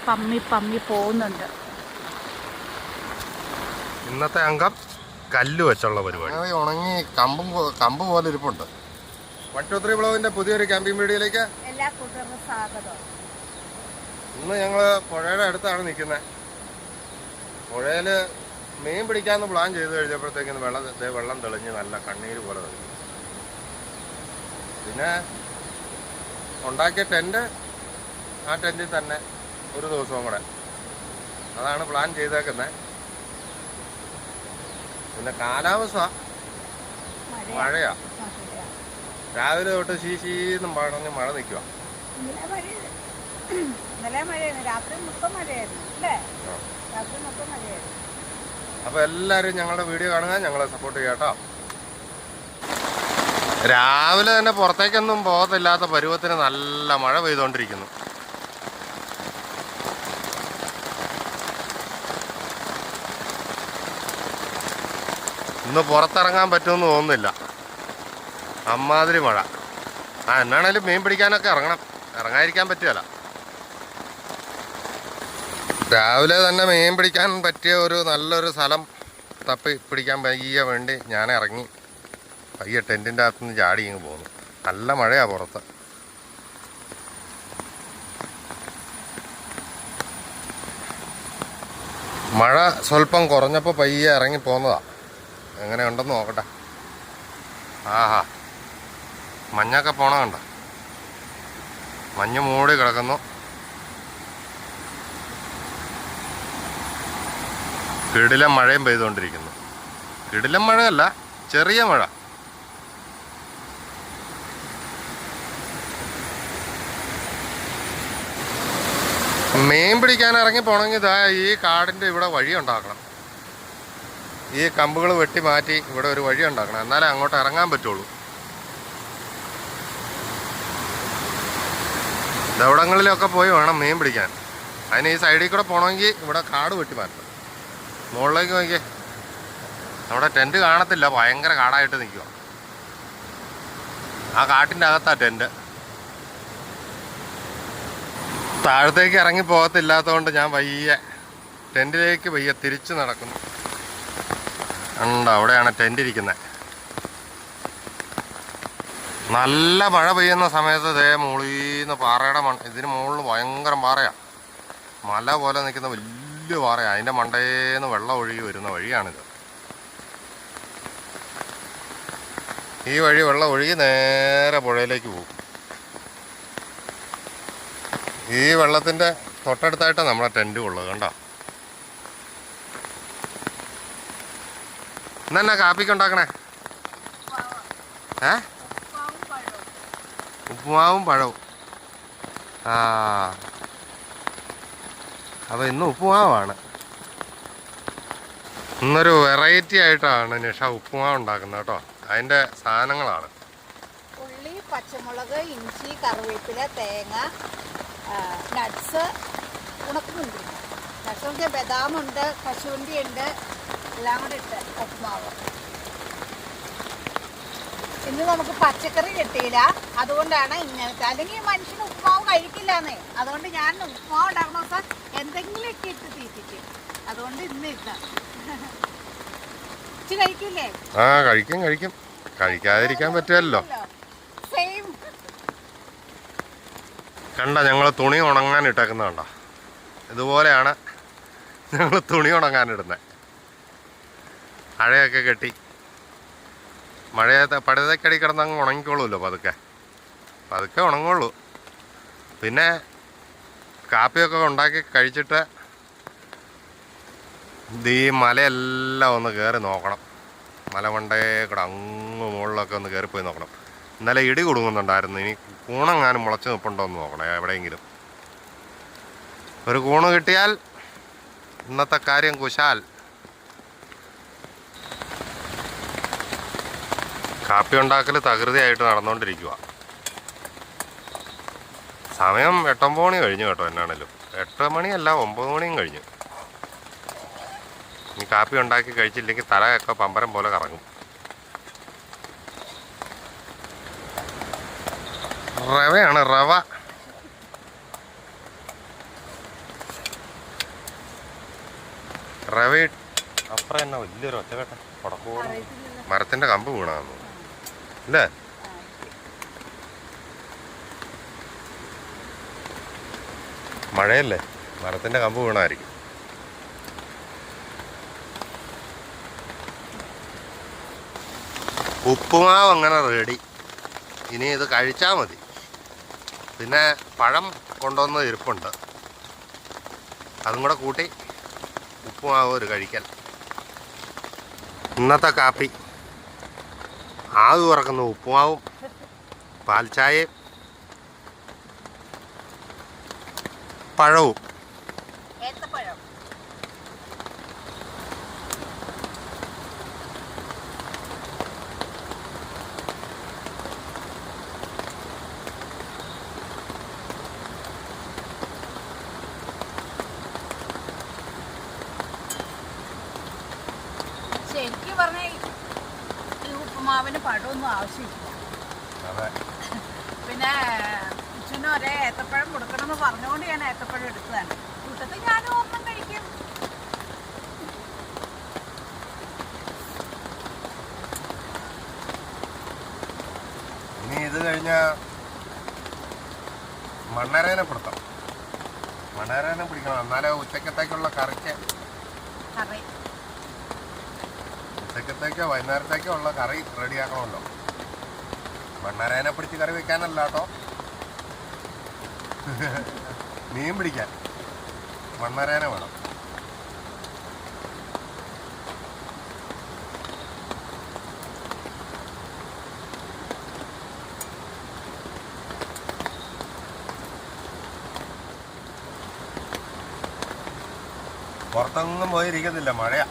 പമ്മി പമ്മി പോകുന്നുണ്ട്. ഇന്നത്തെ അംഗം കല്ല് വെച്ചുള്ള പരിപാടി. ഉണങ്ങി കമ്പ് പോലെ ഇരിപ്പുണ്ട്. 123 ബ്ലോഗിന്റെ പുതിയൊരു ക്യാമ്പിംഗ് വീഡിയോയിലേക്ക് എല്ലാ കൂട്ടർക്കും സ്വാഗതം. ഇന്ന് ഞങ്ങള് പുഴയുടെ അടുത്താണ് നിൽക്കുന്നത്. പുഴയില് മീൻ പിടിക്കാന്ന് പ്ലാൻ ചെയ്ത് കഴിഞ്ഞപ്പോഴത്തേക്കും വെള്ളം തെളിഞ്ഞ് നല്ല കണ്ണീര് പോലെ തെളിഞ്ഞു. പിന്നെ ഉണ്ടാക്കിയ ടെന്റ്, ആ ടെന്റിൽ തന്നെ ഒരു ദിവസവും കൂടെ, അതാണ് പ്ലാൻ ചെയ്തേക്കുന്നത്. പിന്നെ കാലാവസ്ഥ മഴയാ. രാവിലെ തൊട്ട് ശീശീന്നും പറഞ്ഞ് മഴ നിൽക്കുക. അപ്പൊ എല്ലാരും ഞങ്ങളുടെ വീഡിയോ കാണുക, ഞങ്ങളെ സപ്പോർട്ട് ചെയ്യാം കേട്ടോ. രാവിലെ തന്നെ പുറത്തേക്കൊന്നും പോകത്തില്ലാത്ത പരുവത്തിന് നല്ല മഴ പെയ്തുകൊണ്ടിരിക്കുന്നു. ഇന്ന് പുറത്തിറങ്ങാൻ പറ്റുമെന്ന് തോന്നുന്നില്ല, അമ്മാതിരി മഴ. എന്നാണേലും മീൻ പിടിക്കാനൊക്കെ ഇറങ്ങാതിരിക്കാൻ പറ്റുകയില്ല. രാവിലെ തന്നെ മീൻ പിടിക്കാൻ പറ്റിയ നല്ലൊരു സ്ഥലം തപ്പി പിടിക്കാൻ വേണ്ടി ഞാൻ ഇറങ്ങി പയ്യെ ടെൻറ്റിൻ്റെ അകത്തുനിന്ന് ചാടി ഇങ്ങ് പോന്നു. നല്ല മഴയാണ് പുറത്ത്. മഴ സ്വല്പം കുറഞ്ഞപ്പോൾ പയ്യെ ഇറങ്ങി പോന്നതാ. എങ്ങനെ ഉണ്ടെന്ന് നോക്കട്ടെ. ആഹാ, മഞ്ഞൊക്കെ പോണ കണ്ട, മഞ്ഞ് മൂടി കിടക്കുന്നു. കിടിലം മഴയും പെയ്തുകൊണ്ടിരിക്കുന്നു. കിടിലം മഴയല്ല, ചെറിയ മഴ. മീൻ പിടിക്കാൻ ഇറങ്ങി പോകണമെങ്കിൽ ഇതാ ഈ കാടിൻ്റെ ഇവിടെ വഴി ഉണ്ടാക്കണം. ഈ കമ്പുകൾ വെട്ടി മാറ്റി ഇവിടെ ഒരു വഴി ഉണ്ടാക്കണം, എന്നാലേ അങ്ങോട്ട് ഇറങ്ങാൻ പറ്റുള്ളൂ. ഇതവിടങ്ങളിലൊക്കെ പോയി വേണം മീൻ പിടിക്കാൻ. അതിന് ഈ സൈഡിൽ കൂടെ പോകണമെങ്കിൽ ഇവിടെ കാട് വെട്ടി മാറ്റണം. മുകളിലേക്ക് നോക്കിയേ, നമ്മുടെ ടെൻറ്റ് കാണത്തില്ല, ഭയങ്കര കാടായിട്ട് നിൽക്കുക. ആ കാട്ടിൻ്റെ അകത്താ ടെൻറ്റ്. താഴത്തേക്ക് ഇറങ്ങി പോകത്തില്ലാത്തതുകൊണ്ട് ഞാൻ ടെൻറ്റിലേക്ക് തിരിച്ചു നടക്കുന്നു. ഉണ്ട്, അവിടെയാണ് ടെൻറ്റ് ഇരിക്കുന്നത്. നല്ല മഴ പെയ്യുന്ന സമയത്ത് ദേ മുളീന്ന് പാറയുടെ ഇതിന് മുകളിൽ ഭയങ്കര പാറയാണ്, മല പോലെ നിൽക്കുന്ന വലിയ പാറയാണ്. അതിൻ്റെ മണ്ടേന്ന് വെള്ളം ഒഴുകി വരുന്ന വഴിയാണിത്. ഈ വഴി വെള്ളം ഒഴുകി നേരെ പുഴയിലേക്ക് പോകും. ഈ വെള്ളത്തിൻ്റെ തൊട്ടടുത്തായിട്ടാണ് നമ്മുടെ ടെൻറ്റ് ഉള്ളത്. കണ്ടോ, ഇന്നെന്നാ കാപ്പിക്ക് ഉണ്ടാക്കണേ? ഉപ്പുമാവും പഴവും. ആ, അപ്പോൾ ഇന്ന് ഉപ്പുമാവാണ്. ഇന്നൊരു വെറൈറ്റി ആയിട്ടാണ് നിഷ ഉപ്പുമാവ് ഉണ്ടാക്കുന്നത് കേട്ടോ. അതിൻ്റെ സാധനങ്ങളാണ് ഉള്ളി, പച്ചമുളക്, ഇഞ്ചി, കറിവേപ്പില, തേങ്ങ, നട്ട്സ്, ഉണക്കുമുന്തിരി. നട്ട്സ് ബദാമുണ്ട്, കശുവണ്ടി ഉണ്ട്, എല്ലാം കൂടെ ഇട്ട് ഉപ്പുമാവ്. ഇന്ന് നമുക്ക് പച്ചക്കറി കിട്ടിയില്ല, അതുകൊണ്ടാണ് ഇങ്ങനത്തെ. അല്ലെങ്കിൽ മനുഷ്യന് ഉപ്പുമാവ് കഴിക്കില്ലാന്നേ. അതുകൊണ്ട് ഞാൻ ഉപ്പുമാവ് ഉണ്ടാക്കണ ദിവസം എന്തെങ്കിലും ഒക്കെ ഇട്ട് തീറ്റിക്കും. അതുകൊണ്ട് ഇന്ന് ഇല്ല. കഴിക്കില്ലേ? ആ, കഴിക്കും. കഴിക്കാതിരിക്കാൻ പറ്റുമല്ലോ. കണ്ട, ഞങ്ങൾ തുണി ഉണങ്ങാൻ ഇട്ടേക്കുന്ന കണ്ടോ, ഇതുപോലെയാണ് ഞങ്ങൾ തുണി ഉണങ്ങാനിടുന്നത്. അഴയൊക്കെ കെട്ടി പടുതക്കടി കിടന്നങ്ങ് ഉണങ്ങിക്കോളൂല്ലോ, പതുക്കെ ഉണങ്ങുള്ളൂ. പിന്നെ കാപ്പിയൊക്കെ ഉണ്ടാക്കി കഴിച്ചിട്ട് ഈ മലയെല്ലാം ഒന്ന് കയറി നോക്കണം. മല കൊണ്ടേ കൂടെ അങ്ങ് മുകളിലൊക്കെ ഒന്ന് കയറിപ്പോയി നോക്കണം. ഇന്നലെ ഇടി കുടുങ്ങുന്നുണ്ടായിരുന്നു. ഇനി കൂണെങ്ങാനും മുളച്ച് നിൽപ്പുണ്ടോ എന്ന് നോക്കണം. എവിടെയെങ്കിലും ഒരു കൂണ് കിട്ടിയാൽ ഇന്നത്തെ കാര്യം കുശാൽ. കാപ്പി ഉണ്ടാക്കൽ തകൃതിയായിട്ട് നടന്നുകൊണ്ടിരിക്കുക. സമയം 8-9 മണി കഴിഞ്ഞു കേട്ടോ. എന്നാണേലും 8 മണിയല്ല, 9 മണിയും കഴിഞ്ഞു. ഈ കാപ്പി ഉണ്ടാക്കി കഴിച്ചില്ലെങ്കിൽ തലയൊക്കെ പമ്പരം പോലെ കറങ്ങും. റവയാണ്, റവ. റവ അപ്പുറം തന്നെ വലിയൊരു ഒറ്റക്കെട്ട പടക്കോളം മരത്തിന്റെ കമ്പ് വീണാന്ന് അല്ലേ? മഴയല്ലേ, മരത്തിന്റെ കമ്പ് വീണായിരിക്കും. ഉപ്പുമാവ് അങ്ങനെ റെഡി. ഇനി ഇത് കഴിച്ചാൽ മതി. പിന്നെ പഴം കൊണ്ടുവന്ന് ഇരിപ്പുണ്ട്, അതും കൂടെ കൂട്ടി ഉപ്പുമാവ് ഒരു കഴിക്കൽ. ഇന്നത്തെ കാപ്പി ആവി പറക്കുന്ന ഉപ്പുമാവും പാൽച്ചായയും പഴവും. ശരിക്കും പറഞ്ഞ ഈ ഉപ്പുമാവിന് പഴമൊന്നും ആവശ്യമില്ല. പിന്നെ അച്ഛനും ഒരേ ഏത്തപ്പഴം കൊടുക്കണമെന്ന് പറഞ്ഞുകൊണ്ട് ഞാൻ ഏത്തപ്പഴം എടുത്തതാണ്. കൂട്ടത്തിൽ ഞാനും ഒന്നും കഴിക്കും. ഇനി ഇത് കഴിഞ്ഞ മണ്ണരേനെ പിടുത്തം. മണ്ണരേനെ പിടിക്കണം, എന്നാലേ ഉച്ചക്കത്തേക്കുള്ള കറിക്ക്, ഉച്ചക്കത്തേക്കോ വൈകുന്നേരത്തേക്കോ ഉള്ള കറി റെഡിയാക്കണമല്ലോ. മണ്ണരേനെ പിടിച്ച് കറി വെക്കാനല്ല കേട്ടോ, മീൻ പിടിക്കാൻ മണ്ണരേന വേണം. പുറത്തൊന്നും പോയിരിക്കുന്നില്ല, മഴയാ.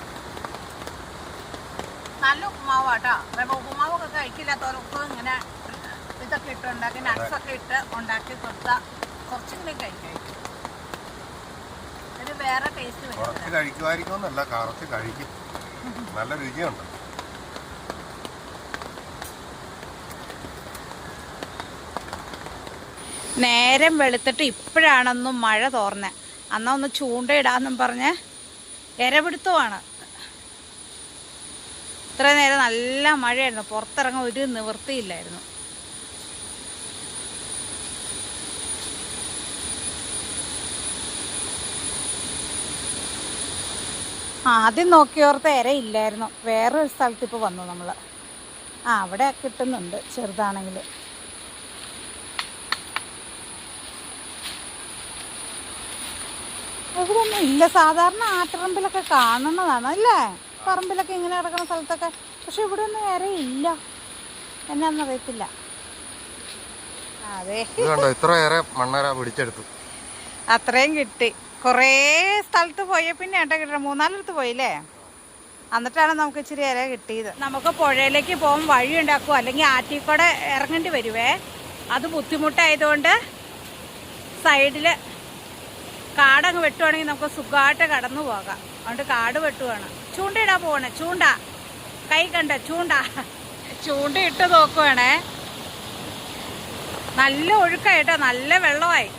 നല്ല ഉപ്പുമാവാട്ടോ. ഉപ്പുമാവൊക്കെ കഴിക്കില്ലാത്തവർക്ക് ഇങ്ങനെ ഇതൊക്കെ ഇട്ട് ഉണ്ടാക്കി, നട്ട്സൊക്കെ ഇട്ട് ഉണ്ടാക്കി കൊടുത്താൽ കുറച്ചെങ്കിലും കഴിക്കും. ഒരു വേറെ ടേസ്റ്റ് വരും. കുറച്ച് കഴിക്കുമായിരിക്കുമെന്നല്ല, കുറച്ച് കഴിക്കും, നല്ല രുചിയുണ്ട്. നേരം വെളുത്തിട്ട് ഇപ്പോഴാണൊന്നും മഴ തോർന്നെ. അന്നാ ഒന്ന് ചൂണ്ടയിടാന്നും പറഞ്ഞ് ഇരപിടുത്തമാണ്. ഇത്ര നേരം നല്ല മഴയായിരുന്നു, പുറത്തിറങ്ങാൻ ഒരു നിവൃത്തിയില്ലായിരുന്നു. ആദ്യം നോക്കിയോർത്ത് ഇരയില്ലായിരുന്നു. വേറൊരു സ്ഥലത്ത് ഇപ്പോൾ വന്നു നമ്മൾ. അവിടെ കിട്ടുന്നുണ്ട് ചെറുതാണെങ്കിൽ. ഇവിടെ ഒന്നും ഇല്ല. സാധാരണ ആട്ടിറമ്പിലൊക്കെ കാണുന്നതാണ് അല്ലേ, പറമ്പിലൊക്കെ ഇങ്ങനെ കിടക്കുന്ന സ്ഥലത്തൊക്കെ. പക്ഷെ ഇവിടെ ഒന്നും ഇരയില്ല, എന്നാന്നറിയത്തില്ല. അതെ, ഇത്രയേറെ മണ്ണര പിടിച്ചെടുത്തു. അത്രയും കിട്ടി. കുറേ സ്ഥലത്ത് പോയ പിന്നെ ഏട്ടാ കിട്ടണം. 3-4 പോയില്ലേ, എന്നിട്ടാണ് നമുക്ക് ഇച്ചിരി ഇര കിട്ടിയത്. നമുക്ക് പുഴയിലേക്ക് പോകാൻ വഴി ഉണ്ടാക്കുക, അല്ലെങ്കിൽ ആറ്റിക്കൂടെ ഇറങ്ങേണ്ടി വരുവേ. അത് ബുദ്ധിമുട്ടായതുകൊണ്ട് സൈഡിൽ കാടങ്ങ് വെട്ടുവാണെങ്കിൽ നമുക്ക് സുഖമായിട്ട് കടന്നു പോകാം. അതുകൊണ്ട് കാട് വെട്ടുവാണ്. ചൂണ്ടയിടാൻ പോവാണ്. ചൂണ്ട കൈ കണ്ട ചൂണ്ട ഇട്ട് നോക്കുവാണേ. നല്ല ഒഴുക്കായിട്ടോ, നല്ല വെള്ളമായി.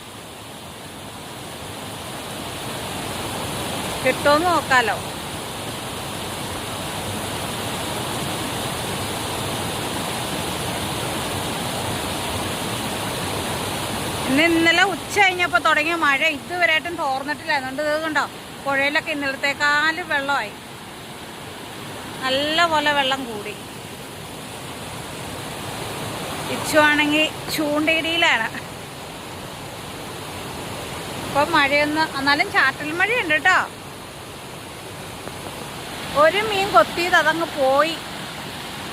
കിട്ടുമെന്ന് നോക്കാലോ. ഇന്നലെ ഉച്ച കഴിഞ്ഞപ്പോൾ തുടങ്ങിയ മഴ ഇതുവരെയായിട്ടും തോർന്നിട്ടില്ല. അതുകൊണ്ട് ഇത് കണ്ടോ, പുഴയിലൊക്കെ ഇന്നലത്തേക്കാളും വെള്ളമായി, നല്ല പോലെ വെള്ളം കൂടി. ഇച്ചുവാണെങ്കിൽ ചൂണ്ടയിടിയിലാണ്. ഇപ്പം മഴയൊന്ന്, എന്നാലും ചാറ്റൽ മഴയുണ്ട് കേട്ടോ. ഒരു മീൻ കൊത്തിയത് അതങ്ങ് പോയി.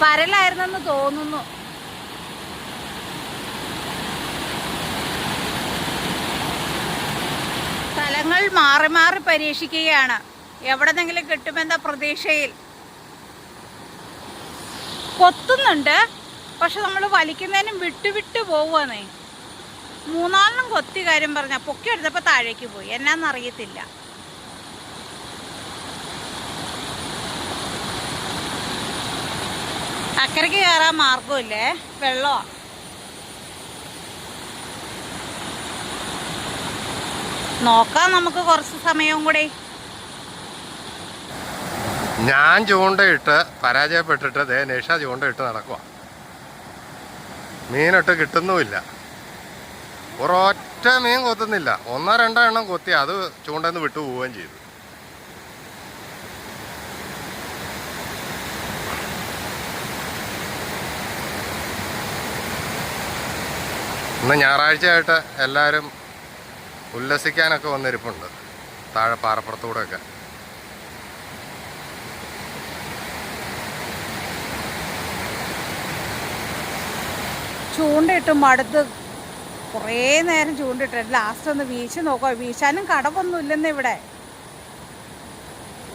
പരലായിരുന്നെന്ന് തോന്നുന്നു. സ്ഥലങ്ങൾ മാറി മാറി പരീക്ഷിക്കുകയാണ്. എവിടെന്നെങ്കിലും കിട്ടുമെന്ന പ്രതീക്ഷയിൽ. കൊത്തുന്നുണ്ട്, പക്ഷെ നമ്മൾ വലിക്കുന്നതിനും വിട്ട് പോവുകയെന്നേ. 3-4 കൊത്തി കാര്യം പറഞ്ഞാൽ പൊക്കി എടുത്തപ്പോൾ താഴേക്ക് പോയി. എന്നാന്നറിയത്തില്ല. അക്കരയ്ക്ക് കയറാൻ മാർഗമില്ലേ, വെള്ളമാണ്. നോക്കാം നമുക്ക് കുറച്ച് സമയവും കൂടി. ഞാൻ ചൂണ്ടയിട്ട് പരാജയപ്പെട്ടിട്ട് ദേ നിഷ ചൂണ്ടയിട്ട് നടക്കുക. മീനിട്ട് കിട്ടുന്നുമില്ല. ഒരൊറ്റ മീൻ കൊത്തുന്നില്ല. 1-2 എണ്ണം കൊത്തി, അത് ചൂണ്ടെന്ന് വിട്ടു പോവുകയും ചെയ്തു. ഇന്ന് ഞായറാഴ്ചയായിട്ട് എല്ലാവരും ഉല്ലസിക്കാനൊക്കെ വന്നിരിപ്പുണ്ട് താഴെ പാറപ്പുറത്തൂടെയൊക്കെ. ചൂണ്ടയിട്ട് മടുത്ത് കുറേ നേരം ചൂണ്ടിട്ട് ലാസ്റ്റ് ഒന്ന് വീശി നോക്കുക. വീശാനും കടവൊന്നും ഇല്ലെന്ന് ഇവിടെ.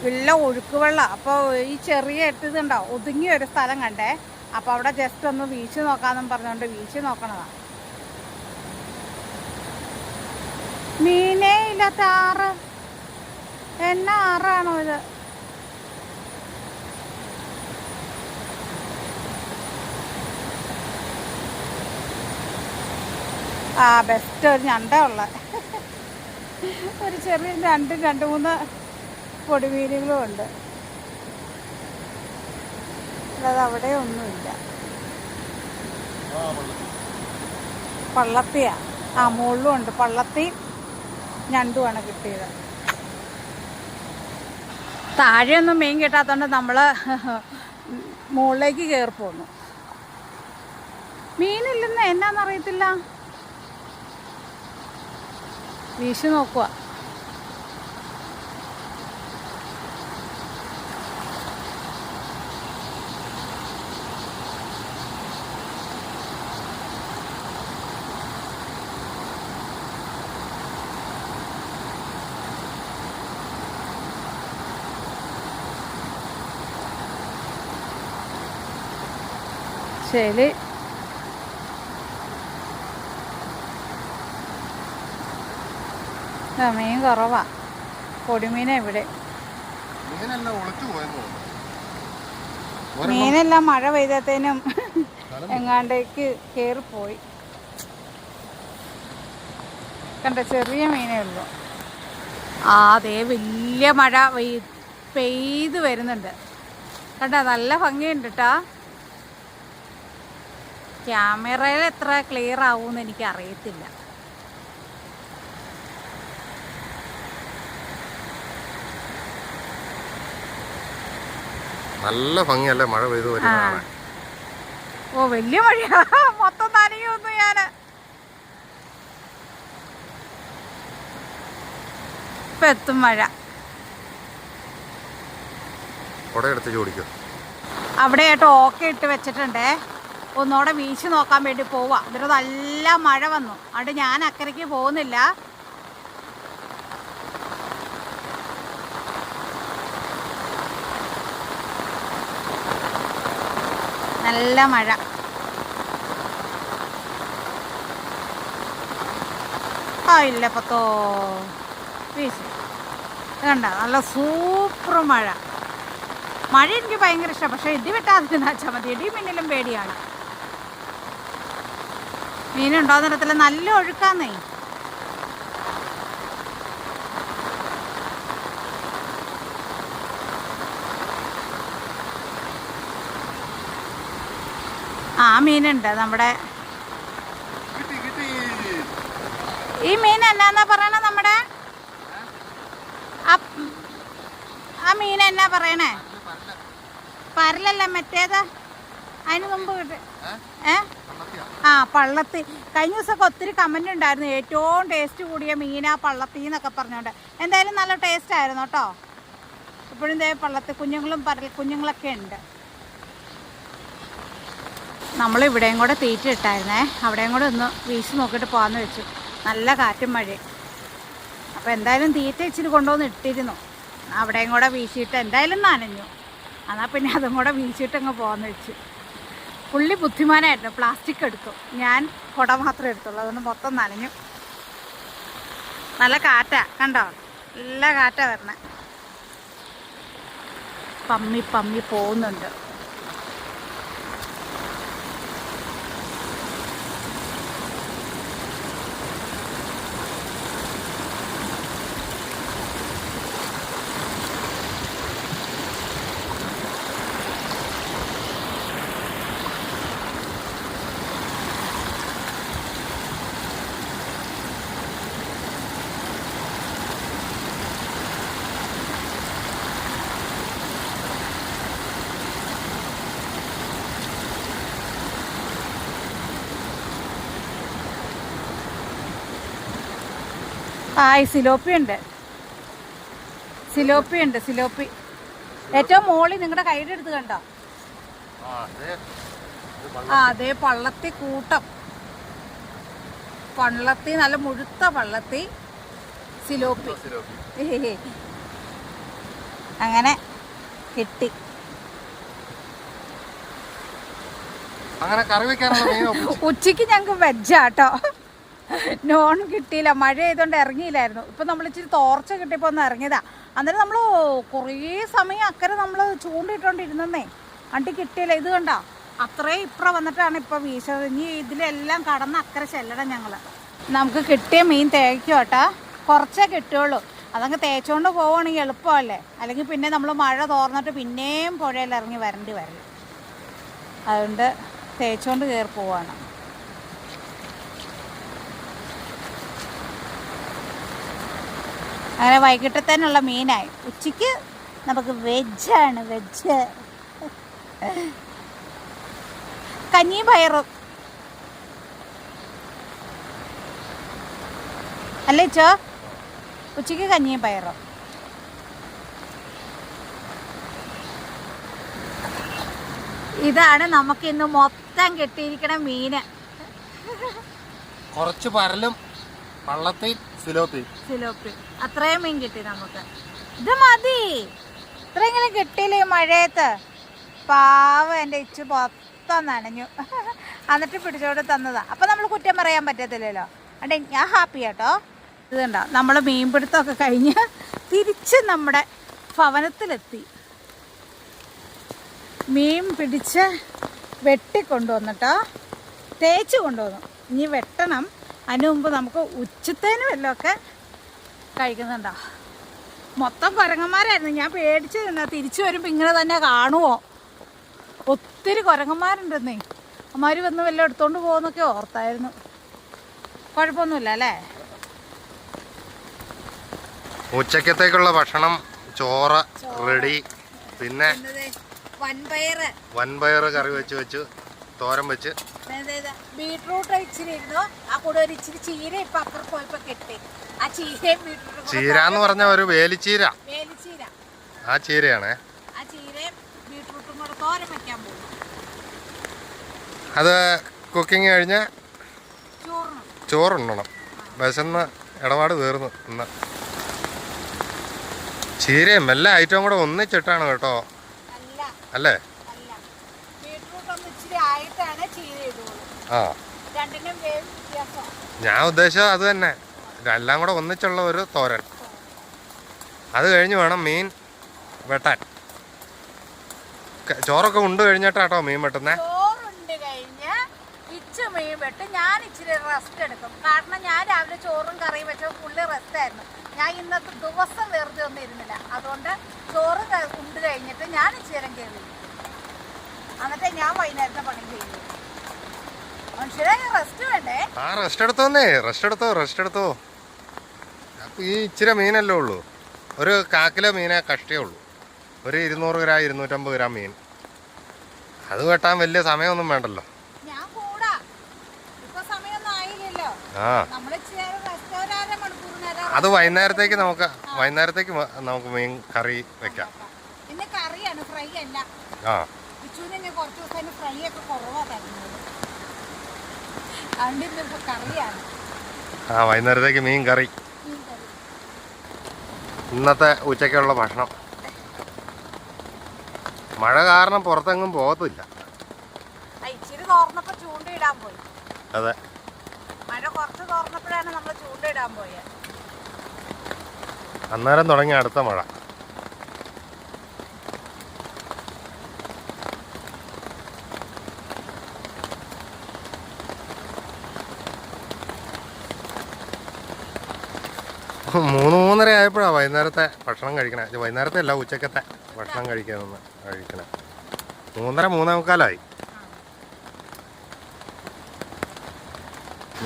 നല്ല ഒഴുക്ക് വെള്ളം. അപ്പോൾ ഈ ചെറിയ ഇതുണ്ടാവും ഒതുങ്ങിയ ഒരു സ്ഥലം കണ്ടേ. അപ്പോൾ അവിടെ ജസ്റ്റ് ഒന്ന് വീശി നോക്കാമെന്നും പറഞ്ഞുകൊണ്ട് വീശി നോക്കണതാണ്. മീനേ ഇല്ലാത്ത ആറ്. എന്നാ ആറാണോ ഇത്? ആ ബെസ്റ്റ് ഒരു ഞണ്ട ഉള്ള ഒരു ചെറിയ 2-3 പൊടിമീനുകളും ഉണ്ട്. അല്ലാതെ അവിടെ ഒന്നുമില്ല. പള്ളത്തിയാ. ആ മുകളിലും ഉണ്ട്. പള്ളത്തി ഞണ്ടുമാണ് കിട്ടിയത്. താഴെയൊന്നും മീൻ കിട്ടാത്തതുകൊണ്ട് നമ്മൾ മുകളിലേക്ക് കയറി പോന്നു. മീനില്ലെന്ന് എന്നാന്നറിയത്തില്ല. വീശി നോക്കുക. ശരി. മീൻ കുറവാ. പൊടിമീനാ ഇവിടെ. മീനെല്ലാം മഴ പെയ്തത്തേനും എങ്ങാണ്ടേക്ക് കയറിപ്പോയി. കണ്ട ചെറിയ മീനേ ഉള്ളൂ. ആ അതേ വലിയ മഴ പെയ്ത് വരുന്നുണ്ട്. കണ്ട നല്ല ഭംഗിയുണ്ട് കേട്ടോ. ക്യാമറയിൽ എത്ര ക്ലിയർ ആവുമെന്ന് എനിക്ക് അറിയത്തില്ല. നല്ല ഭംഗിയല്ലേ മഴ പെയ്തു വരുന്നതാണ്. ഓ വലിയ മഴയാ. മൊത്തം നനയൊന്നു ഞാന്. ഇപ്പൊ എത്തും മഴ. കുടയെടുത്ത് ചോദിക്കും. അവിടെ ആയിട്ട് ഓക്കെ ഇട്ട് വെച്ചിട്ടുണ്ടേ. ഒന്നുകൂടെ വീശി നോക്കാൻ വേണ്ടി പോവാ. എന്നിട്ട് നല്ല മഴ വന്നു. അതുകൊണ്ട് ഞാൻ അക്കരയ്ക്ക് പോകുന്നില്ല. നല്ല മഴ. ആ ഇല്ല പത്തോ വീശി. കണ്ട നല്ല സൂപ്പർ മഴ. മഴ എനിക്ക് ഭയങ്കര ഇഷ്ടമാണ്. പക്ഷേ ഇടി വെട്ടാതിരുന്ന വെച്ചാൽ മതി. ഇടി മിന്നലും പേടിയാണ്. മീനുണ്ടോ നിറത്തില്ല. നല്ല ഒഴുക്കാന്നേ. ആ മീനുണ്ട് നമ്മുടെ. ഈ മീൻ എന്നാന്നാ പറയണ നമ്മുടെ? ആ മീൻ എന്നാ പറയണേ? പരലല്ല മറ്റേത്. അതിന് മുമ്പ് കിട്ടി. ആ പള്ളത്തി. കഴിഞ്ഞ ദിവസമൊക്കെ ഒത്തിരി കമൻ്റ് ഉണ്ടായിരുന്നു. ഏറ്റവും ടേസ്റ്റ് കൂടിയ മീനാ പള്ളത്തി എന്നൊക്കെ പറഞ്ഞുകൊണ്ട്. എന്തായാലും നല്ല ടേസ്റ്റ് ആയിരുന്നു കേട്ടോ. ഇപ്പോഴും ഇതേ പള്ളത്തി കുഞ്ഞുങ്ങളും പരൽ കുഞ്ഞുങ്ങളൊക്കെ ഉണ്ട്. നമ്മളിവിടെയും കൂടെ തീറ്റ ഇട്ടായിരുന്നേ. അവിടെയും കൂടെ ഒന്ന് വീശി നോക്കിയിട്ട് പോകാമെന്ന് വെച്ചു. നല്ല കാറ്റും മഴയും. അപ്പോൾ എന്തായാലും തീറ്റ ഇച്ചിരി കൊണ്ടുവന്ന് ഇട്ടിരുന്നു. അവിടെയും കൂടെ വീശിയിട്ട് എന്തായാലും നനഞ്ഞു. എന്നാൽ പിന്നെ അതും കൂടെ വീശിയിട്ടങ്ങ് പോകാമെന്ന് വെച്ചു. പുള്ളി ബുദ്ധിമാനായിരുന്നു. പ്ലാസ്റ്റിക് എടുത്തു. ഞാൻ കുട മാത്രമേ എടുത്തുള്ളൂ. അതുകൊണ്ട് മൊത്തം നനഞ്ഞു. നല്ല കാറ്റാ. കണ്ടോ? നല്ല കാറ്റാ വരണേ. പമ്മി പമ്മി പോകുന്നുണ്ട്. സിലോപ്പി ഉണ്ട്, സിലോപ്പി ഉണ്ട്, സിലോപ്പി. ഏറ്റവും മോളി നിങ്ങളുടെ കൈയുടെ അടുത്ത് കണ്ടോ? അതെ, പള്ളത്തി കൂട്ടം, പള്ളത്തി, നല്ല മുഴുത്ത പള്ളത്തി, സിലോപ്പി. അങ്ങനെ കിട്ടി. അങ്ങനെ കറി വെക്കാനുള്ള ഉച്ചയ്ക്ക് ഞങ്ങൾക്ക് വെജാട്ടോ, നോൺ കിട്ടിയില്ല, മഴ ആയതുകൊണ്ട് ഇറങ്ങിയില്ലായിരുന്നു. ഇപ്പം നമ്മൾ ഇച്ചിരി തോർച്ച കിട്ടിയപ്പോൾ ഒന്ന് ഇറങ്ങിയതാ. അന്നേരം നമ്മൾ കുറേ സമയം അക്കരെ നമ്മൾ ചൂണ്ടിട്ടോണ്ടിരുന്നേ, അണ്ടി കിട്ടിയില്ല. ഇത് കണ്ടോ, അത്രയും ഇപ്പുറം വന്നിട്ടാണ് ഇപ്പം വീശത്. ഇനി ഇതിലെല്ലാം കടന്ന് അക്കരെ ചെല്ലണം ഞങ്ങൾ. നമുക്ക് കിട്ടിയ മീൻ തേക്കും കേട്ടോ, കുറച്ചേ കിട്ടുള്ളൂ. അതങ്ങ് തേച്ചുകൊണ്ട് പോവുകയാണെങ്കിൽ എളുപ്പമല്ലേ, അല്ലെങ്കിൽ പിന്നെ നമ്മൾ മഴ തോർന്നിട്ട് പിന്നെയും പുഴയിൽ ഇറങ്ങി വരേണ്ടി വരും. അതുകൊണ്ട് തേച്ചുകൊണ്ട് കയറി പോവാണ്. അങ്ങനെ വൈകിട്ടത്തേനുള്ള മീനായി. ഉച്ചയ്ക്ക് നമുക്ക് വെജാണ്, വെജ്. കഞ്ഞിയും പയറും അല്ലേ ചോ? ഉച്ചയ്ക്ക് കഞ്ഞിയും പയറും. ഇതാണ് നമുക്ക് ഇന്ന് മൊത്തം കിട്ടിയിരിക്കണ മീന്. കുറച്ച് പരലും പള്ളത്തി സിലോപ്പി, അത്രയും മീൻ കിട്ടി നമുക്ക്. ഇത് മതി, ഇത്രയെങ്കിലും കിട്ടിയില്ലേ മഴയത്ത്. പാവം എൻ്റെ ഇച്ചു മൊത്തം നനഞ്ഞു, എന്നിട്ട് പിടിച്ചോണ്ട് തന്നതാ. അപ്പം നമ്മൾ കുറ്റം പറയാൻ പറ്റത്തില്ലല്ലോ. അതെ, ഞാൻ ഹാപ്പി കേട്ടോ. ഇത് കണ്ടോ, നമ്മൾ മീൻപിടുത്തമൊക്കെ കഴിഞ്ഞ് തിരിച്ച് നമ്മുടെ ഭവനത്തിലെത്തി. മീൻ പിടിച്ച് വെട്ടിക്കൊണ്ടുവന്നിട്ടോ, തേച്ച് കൊണ്ടുവന്നു. ഇനി വെട്ടണം. അതിന് മുമ്പ് നമുക്ക് ഉച്ചത്തേനും വല്ലതൊക്കെ കഴിക്കുന്നുണ്ടോ. മൊത്തം കുരങ്ങന്മാരായിരുന്നു. ഞാൻ പേടിച്ച് നിന്നാ തിരിച്ചു വരുമ്പോൾ ഇങ്ങനെ തന്നെ കാണുമോ. ഒത്തിരി കുരങ്ങന്മാരുണ്ടെന്നേ. അമ്മമാർ വന്ന് വല്ലതും എടുത്തോണ്ട് പോകുന്നൊക്കെ ഓർത്തായിരുന്നു. കുഴപ്പമൊന്നുമില്ല അല്ലേ. ഉച്ചക്കത്തേക്കുള്ള ഭക്ഷണം ചോറ് റെഡി. പിന്നെ വൻപയർ കറി വെച്ച് തോരൻ വെച്ച്, ബീട്രൂട്ട് ഇച്ചിരി ഇരുന്നു. ആ കൂടെ ഒരു ഇച്ചിരി ചീര ഇപ്പൊ അപ്പുറം പോയപ്പോ കിട്ടി. ആ ചീരയും ബീട്രൂട്ടും. ചീര എന്ന് പറഞ്ഞ ഒരു വേലിച്ചീര, ആ ചീരയാണേ. ആ ചീരയും ബീട്രൂട്ടും കൂടെ തോരൻ വെക്കാൻ പോകും. അത് കുക്കിങ് കഴിഞ്ഞ് ചോറുണ്ണണം. വിശന്ന് ഇടപാട് തീർന്നു ഇന്ന്. ചീരയും എല്ലാ ഐറ്റവും കൂടെ ഒന്നിച്ചിട്ടാണ് കേട്ടോ. അല്ലേ? ആ, ഞാൻ ഉദ്ദേശിച്ചത് അത് തന്നെ. എല്ലാം കൂടെ ഒന്നിച്ചുള്ള ഒരു തോരൻ. അത് കഴിഞ്ഞ് വേണം മീൻ വെട്ടാൻ. ചോറൊക്കെ ഉണ്ട് കഴിഞ്ഞിട്ടാട്ടോ മീൻ വെട്ടുന്നേ. മീൻ വെട്ട് ഞാൻ ഇച്ചിരി റെസ്റ്റ് എടുക്കും. കാരണം ഞാൻ രാവിലെ ചോറും കറിയും വെച്ചപ്പോൾ ഫുള്ള് റെസ്റ്റ് ആയിരുന്നു. ഞാൻ ഇന്നത്തെ ദിവസം വെറുതെ ഒന്നും ഇരുന്നില്ല. അതുകൊണ്ട് ചോറ് ഉണ്ട് കഴിഞ്ഞിട്ട് ഞാൻ ഇച്ചിരി നേരം കയറി, എന്നിട്ട് ഞാൻ വൈകുന്നേരത്തെ പണി ചെയ്തു. മനുഷ്യരെ റെസ്റ്റ് വേണ്ടേ? ആ, റെസ്റ്റ് എടുത്തോ. അപ്പൊ ഈ ഇച്ചിരി മീനല്ലേ ഉള്ളൂ. ഒരു 1/4 കിലോ മീനെ കഷ്ടിയേ ഉള്ളൂ. ഒരു 200 ഗ്രാം 250 ഗ്രാം മീൻ. അത് വെട്ടാൻ വലിയ സമയമൊന്നും വേണ്ടല്ലോ. അത് വൈകുന്നേരത്തേക്ക് നമുക്ക് മീൻ കറി വെക്കാം. ആ, വൈകുന്നേരത്തേക്ക് മീൻ കറി. ഇന്നത്തെ ഉച്ചയ്ക്കുള്ള ഭക്ഷണം. മഴ കാരണം പുറത്തെങ്ങും പോകത്തില്ല. അതെ, മഴ കുറച്ച് തോർന്നപ്പോഴാണ് നമ്മൾ ചൂണ്ടയിടാൻ പോയത്. അന്നേരം തുടങ്ങി അടുത്ത മഴ. മൂന്ന് 3:30 ആയപ്പോഴാണ് വൈകുന്നേരത്തെ ഭക്ഷണം കഴിക്കണേ. വൈകുന്നേരത്തെ അല്ല, ഉച്ചക്കത്തെ ഭക്ഷണം കഴിക്കണേ. 3:30 3:45.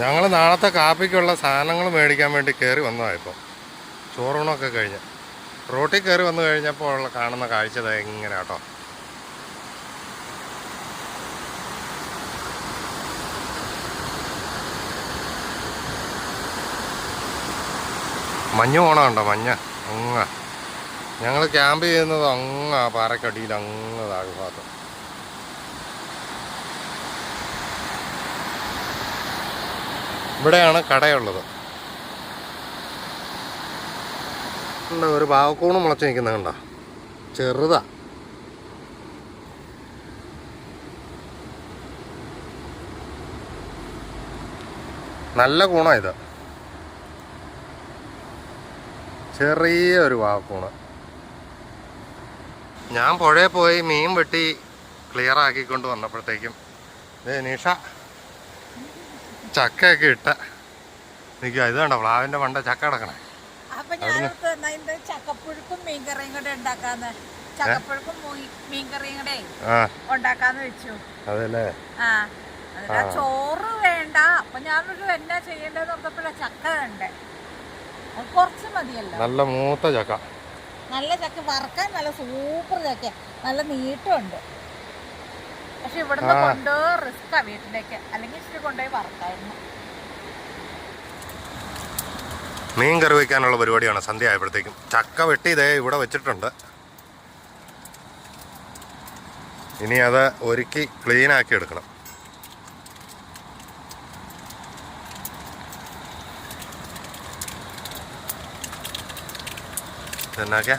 ഞങ്ങൾ നാളത്തെ കാപ്പിക്കുള്ള സാധനങ്ങൾ മേടിക്കാൻ വേണ്ടി കയറി വന്നതാണ്. ഇപ്പോൾ ചോറൂണൊക്കെ കഴിഞ്ഞ് റോട്ടിൽ കയറി വന്നു കഴിഞ്ഞപ്പോൾ ഉള്ള കാണുന്ന കാഴ്ച എങ്ങനെ കേട്ടോ. മഞ്ഞ് പോണുണ്ടോ? മഞ്ഞ അങ്ങ ഞങ്ങൾ ക്യാമ്പ് ചെയ്യുന്നത് അങ്ങ് ആ പാറക്കടിയിൽ അങ്ങ് താഴെ ഭാഗത്ത്. ഇവിടെയാണ് കടയുള്ളത്. ഒരു പാവക്കൂണ് മുളച്ച് നിൽക്കുന്ന കണ്ടോ? ചെറുതാ. നല്ല കൂണാണ് ഇത്. ചെറിയൊരു പാവക്കൂണ്. ഞാൻ പുഴയിൽ പോയി മീൻ വെട്ടി ക്ലിയർ ആക്കിക്കൊണ്ട് വന്നപ്പോഴത്തേക്കും നിഷ ചക്കയൊക്കെ ഇട്ട നിൽക്കുക. ഇത് കണ്ടോ പ്ലാവിൻ്റെ മണ്ട ചക്ക കിടക്കണേ. ചക്കപ്പുഴുക്കും മീൻകറിയും കൂടെ ഉണ്ടാക്കാന്ന്. ചക്കപ്പുഴുക്കും മീൻകറിയും കൂടെ ഉണ്ടാക്കാന്ന് വെച്ചു. അതല്ലേ? ചോറ് വേണ്ട. അപ്പൊ ഞാനൊരു എന്നാ ചെയ്യേണ്ടത് നോക്കപ്പോഴാ ചക്ക ഉണ്ട്. കുറച്ച് മതിയല്ലോ. നല്ല മൂത്ത ചക്ക. നല്ല ചക്ക വറക്കാൻ നല്ല സൂപ്പർ ചക്ക. നല്ല നീട്ടമുണ്ട്. പക്ഷെ ഇവിടുന്ന് കൊണ്ടുപോയി റിസ്ക്കാ വീട്ടിലേക്ക്. അല്ലെങ്കിൽ ഇച്ചിരി കൊണ്ടുപോയി വറക്കായിരുന്നു. മീൻ കറി വയ്ക്കാനുള്ള പരിപാടിയാണ് സന്ധ്യ ആയപ്പോഴത്തേക്കും. ചക്ക വെട്ടി ഇതേ ഇവിടെ വെച്ചിട്ടുണ്ട്. ഇനി അത് ഒരുക്കി ക്ലീനാക്കി എടുക്കണം. എന്നാക്കാ?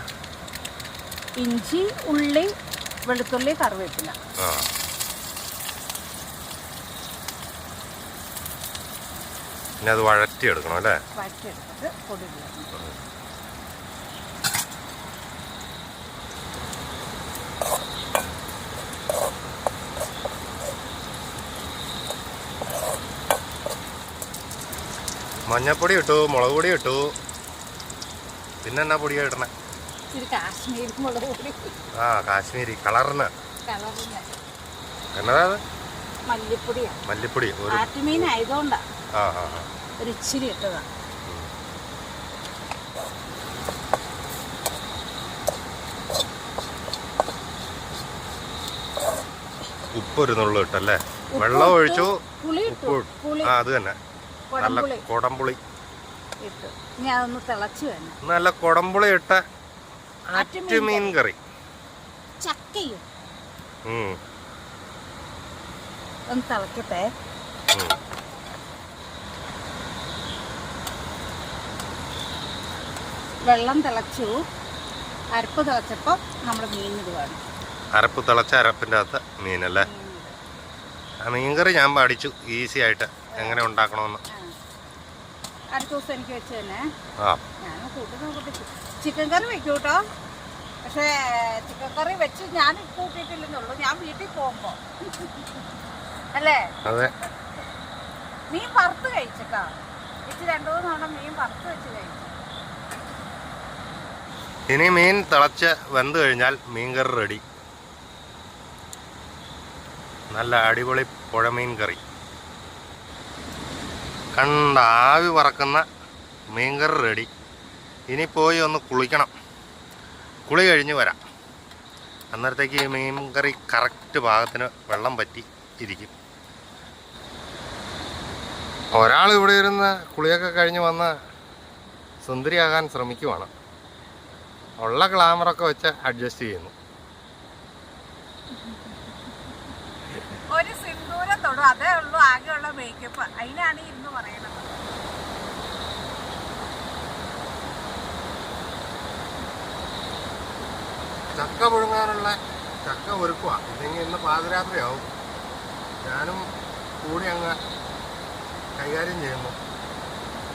ഇഞ്ചി, ഉള്ളി, വെളുത്തുള്ളി, കറിവേപ്പില. ഇനി അത് വഴറ്റിയെടുക്കണം അല്ലേ? വഴറ്റിയെടുത്തിട്ട് പൊടി. മഞ്ഞപ്പൊടി ഇട്ടു, മുളക് പൊടി ഇട്ടു. പിന്നെ എന്നാ പൊടിയാ ഇടണേ? കാശ്മീരി മുളക് പൊടി. കാശ്മീരി കളറിന്. എന്നതാ അത്? മല്ലിപ്പൊടിയാ. മല്ലിപ്പൊടി. ആറ്റുമീൻ ആയതുകൊണ്ടാ ഒരു ഇച്ചിരി ഇട്ടതാ. ഉപ്പൊരു നുള്ളു ഇട്ടല്ലേ? വെള്ളം ഒഴിച്ചു, ഉപ്പ്. അത് തന്നെ. നല്ല കൊടംപുളി ഇട്ടു. ഇനി അതൊന്ന് തിളച്ചു തന്നെ. നല്ല കൊടംപുളി ഇട്ട ആറ്റുമീൻ കറി. ചക്കയും ഒന്ന് തിളക്കട്ടെ. വെള്ളം തിളച്ചു. അരപ്പ് തിളച്ചപ്പോൾ നമ്മുടെ മീൻ ഇടുവാണ്. അരപ്പ് തിളച്ച അരപ്പിൻ്റെ അകത്ത് മീനല്ലേ? ആ മീൻകറി ഞാൻ പഠിച്ചു ഈസി ആയിട്ട് എങ്ങനെ ഉണ്ടാക്കണമെന്ന്. അടുത്ത ദിവസം എനിക്ക് വെച്ച് തന്നെ. ഞാൻ കൂട്ടി ചിക്കൻ കറി വെക്കൂ കേട്ടോ. പക്ഷേ ചിക്കൻ കറി വെച്ച് ഞാൻ കൂട്ടിയിട്ടില്ലെന്നുള്ളൂ. ഞാൻ വീട്ടിൽ പോകുമ്പോ അല്ലേ? അതെ. മീൻ വറുത്ത് കഴിച്ചേക്കാ. വെച്ച് 2-3 തവണ മീൻ വറുത്ത് വെച്ച് കഴിച്ചു. ഇനി മീൻ തിളച്ച് വെന്ത് കഴിഞ്ഞാൽ മീൻകറി റെഡി. നല്ല അടിപൊളി പുഴമീൻ കറി. കണ്ട ആവി പറക്കുന്ന മീൻകറി റെഡി. ഇനി പോയി ഒന്ന് കുളിക്കണം. കുളി കഴിഞ്ഞ് വരാം. അന്നേരത്തേക്ക് ഈ മീൻകറി കറക്റ്റ് പാകത്തിന് വെള്ളം പറ്റി ഇരിക്കും. ഒരാൾ ഇവിടെ ഇരുന്ന് കുളിയൊക്കെ കഴിഞ്ഞ് വന്ന് സുന്ദരിയാകാൻ ശ്രമിക്കുവാണ്. ഉള്ള ഗ്ലാമറൊക്കെ വെച്ച് അഡ്ജസ്റ്റ് ചെയ്യുന്നു. ഒരു സിന്ദൂരം തൊടും, അതേ ഉള്ളൂ ആകെയുള്ള മേക്കപ്പ്. അതിനാണ് ഇന്ന് പറയണത്. ചക്ക പുഴുങ്ങാനുള്ള ചക്ക ഒരുക്കുക. ഇല്ലെങ്കിൽ ഇന്ന് പാതിരാത്രിയാവും. ഞാനും കൂടി അങ്ങ് കൈകാര്യം ചെയ്യുന്നു.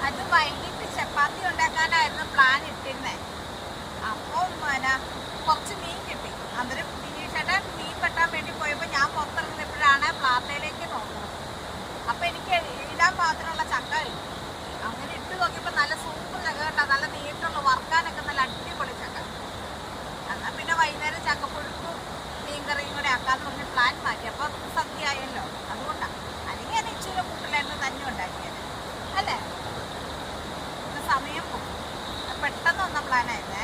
അത് വൈകിട്ട് ചപ്പാത്തി ഉണ്ടാക്കാനായിരുന്നു പ്ലാൻ ഇട്ടിരുന്നേ. അപ്പോൾ കുറച്ച് മീൻ കിട്ടി. അന്നേരം ചേട്ടൻ മീൻ വെട്ടാൻ വേണ്ടി പോയപ്പോൾ ഞാൻ പുറത്തിറങ്ങിയപ്പോഴാണ് പ്ലാത്തയിലേക്ക് നോക്കുന്നത്. അപ്പം എനിക്ക് ഇടാൻ പാകത്തിനുള്ള ചക്ക കിട്ടി. അങ്ങനെ ഇട്ട് നോക്കിയപ്പോൾ നല്ല സൂപ്പർ ചക്ക കേട്ടോ. നല്ല നീട്ടുള്ള വറുക്കാനൊക്കെ നല്ല അടിപൊളി ചക്ക. എന്നാൽ പിന്നെ വൈകുന്നേരം ചക്കപ്പുഴുക്കും മീൻകറിയും കൂടെ ആക്കാന്ന് പറഞ്ഞ് പ്ലാൻ മാറ്റി. അപ്പോൾ സദ്യ ആയല്ലോ, അതുകൊണ്ടാണ്. അല്ലെങ്കിൽ ഞാൻ ഇച്ചിരി കൂട്ടിലായിരുന്നു തന്നെ ഉണ്ടാക്കിയത് അല്ലേ? സമയം പോകും. പെട്ടെന്ന് വന്ന പ്ലാനായിരുന്നേ.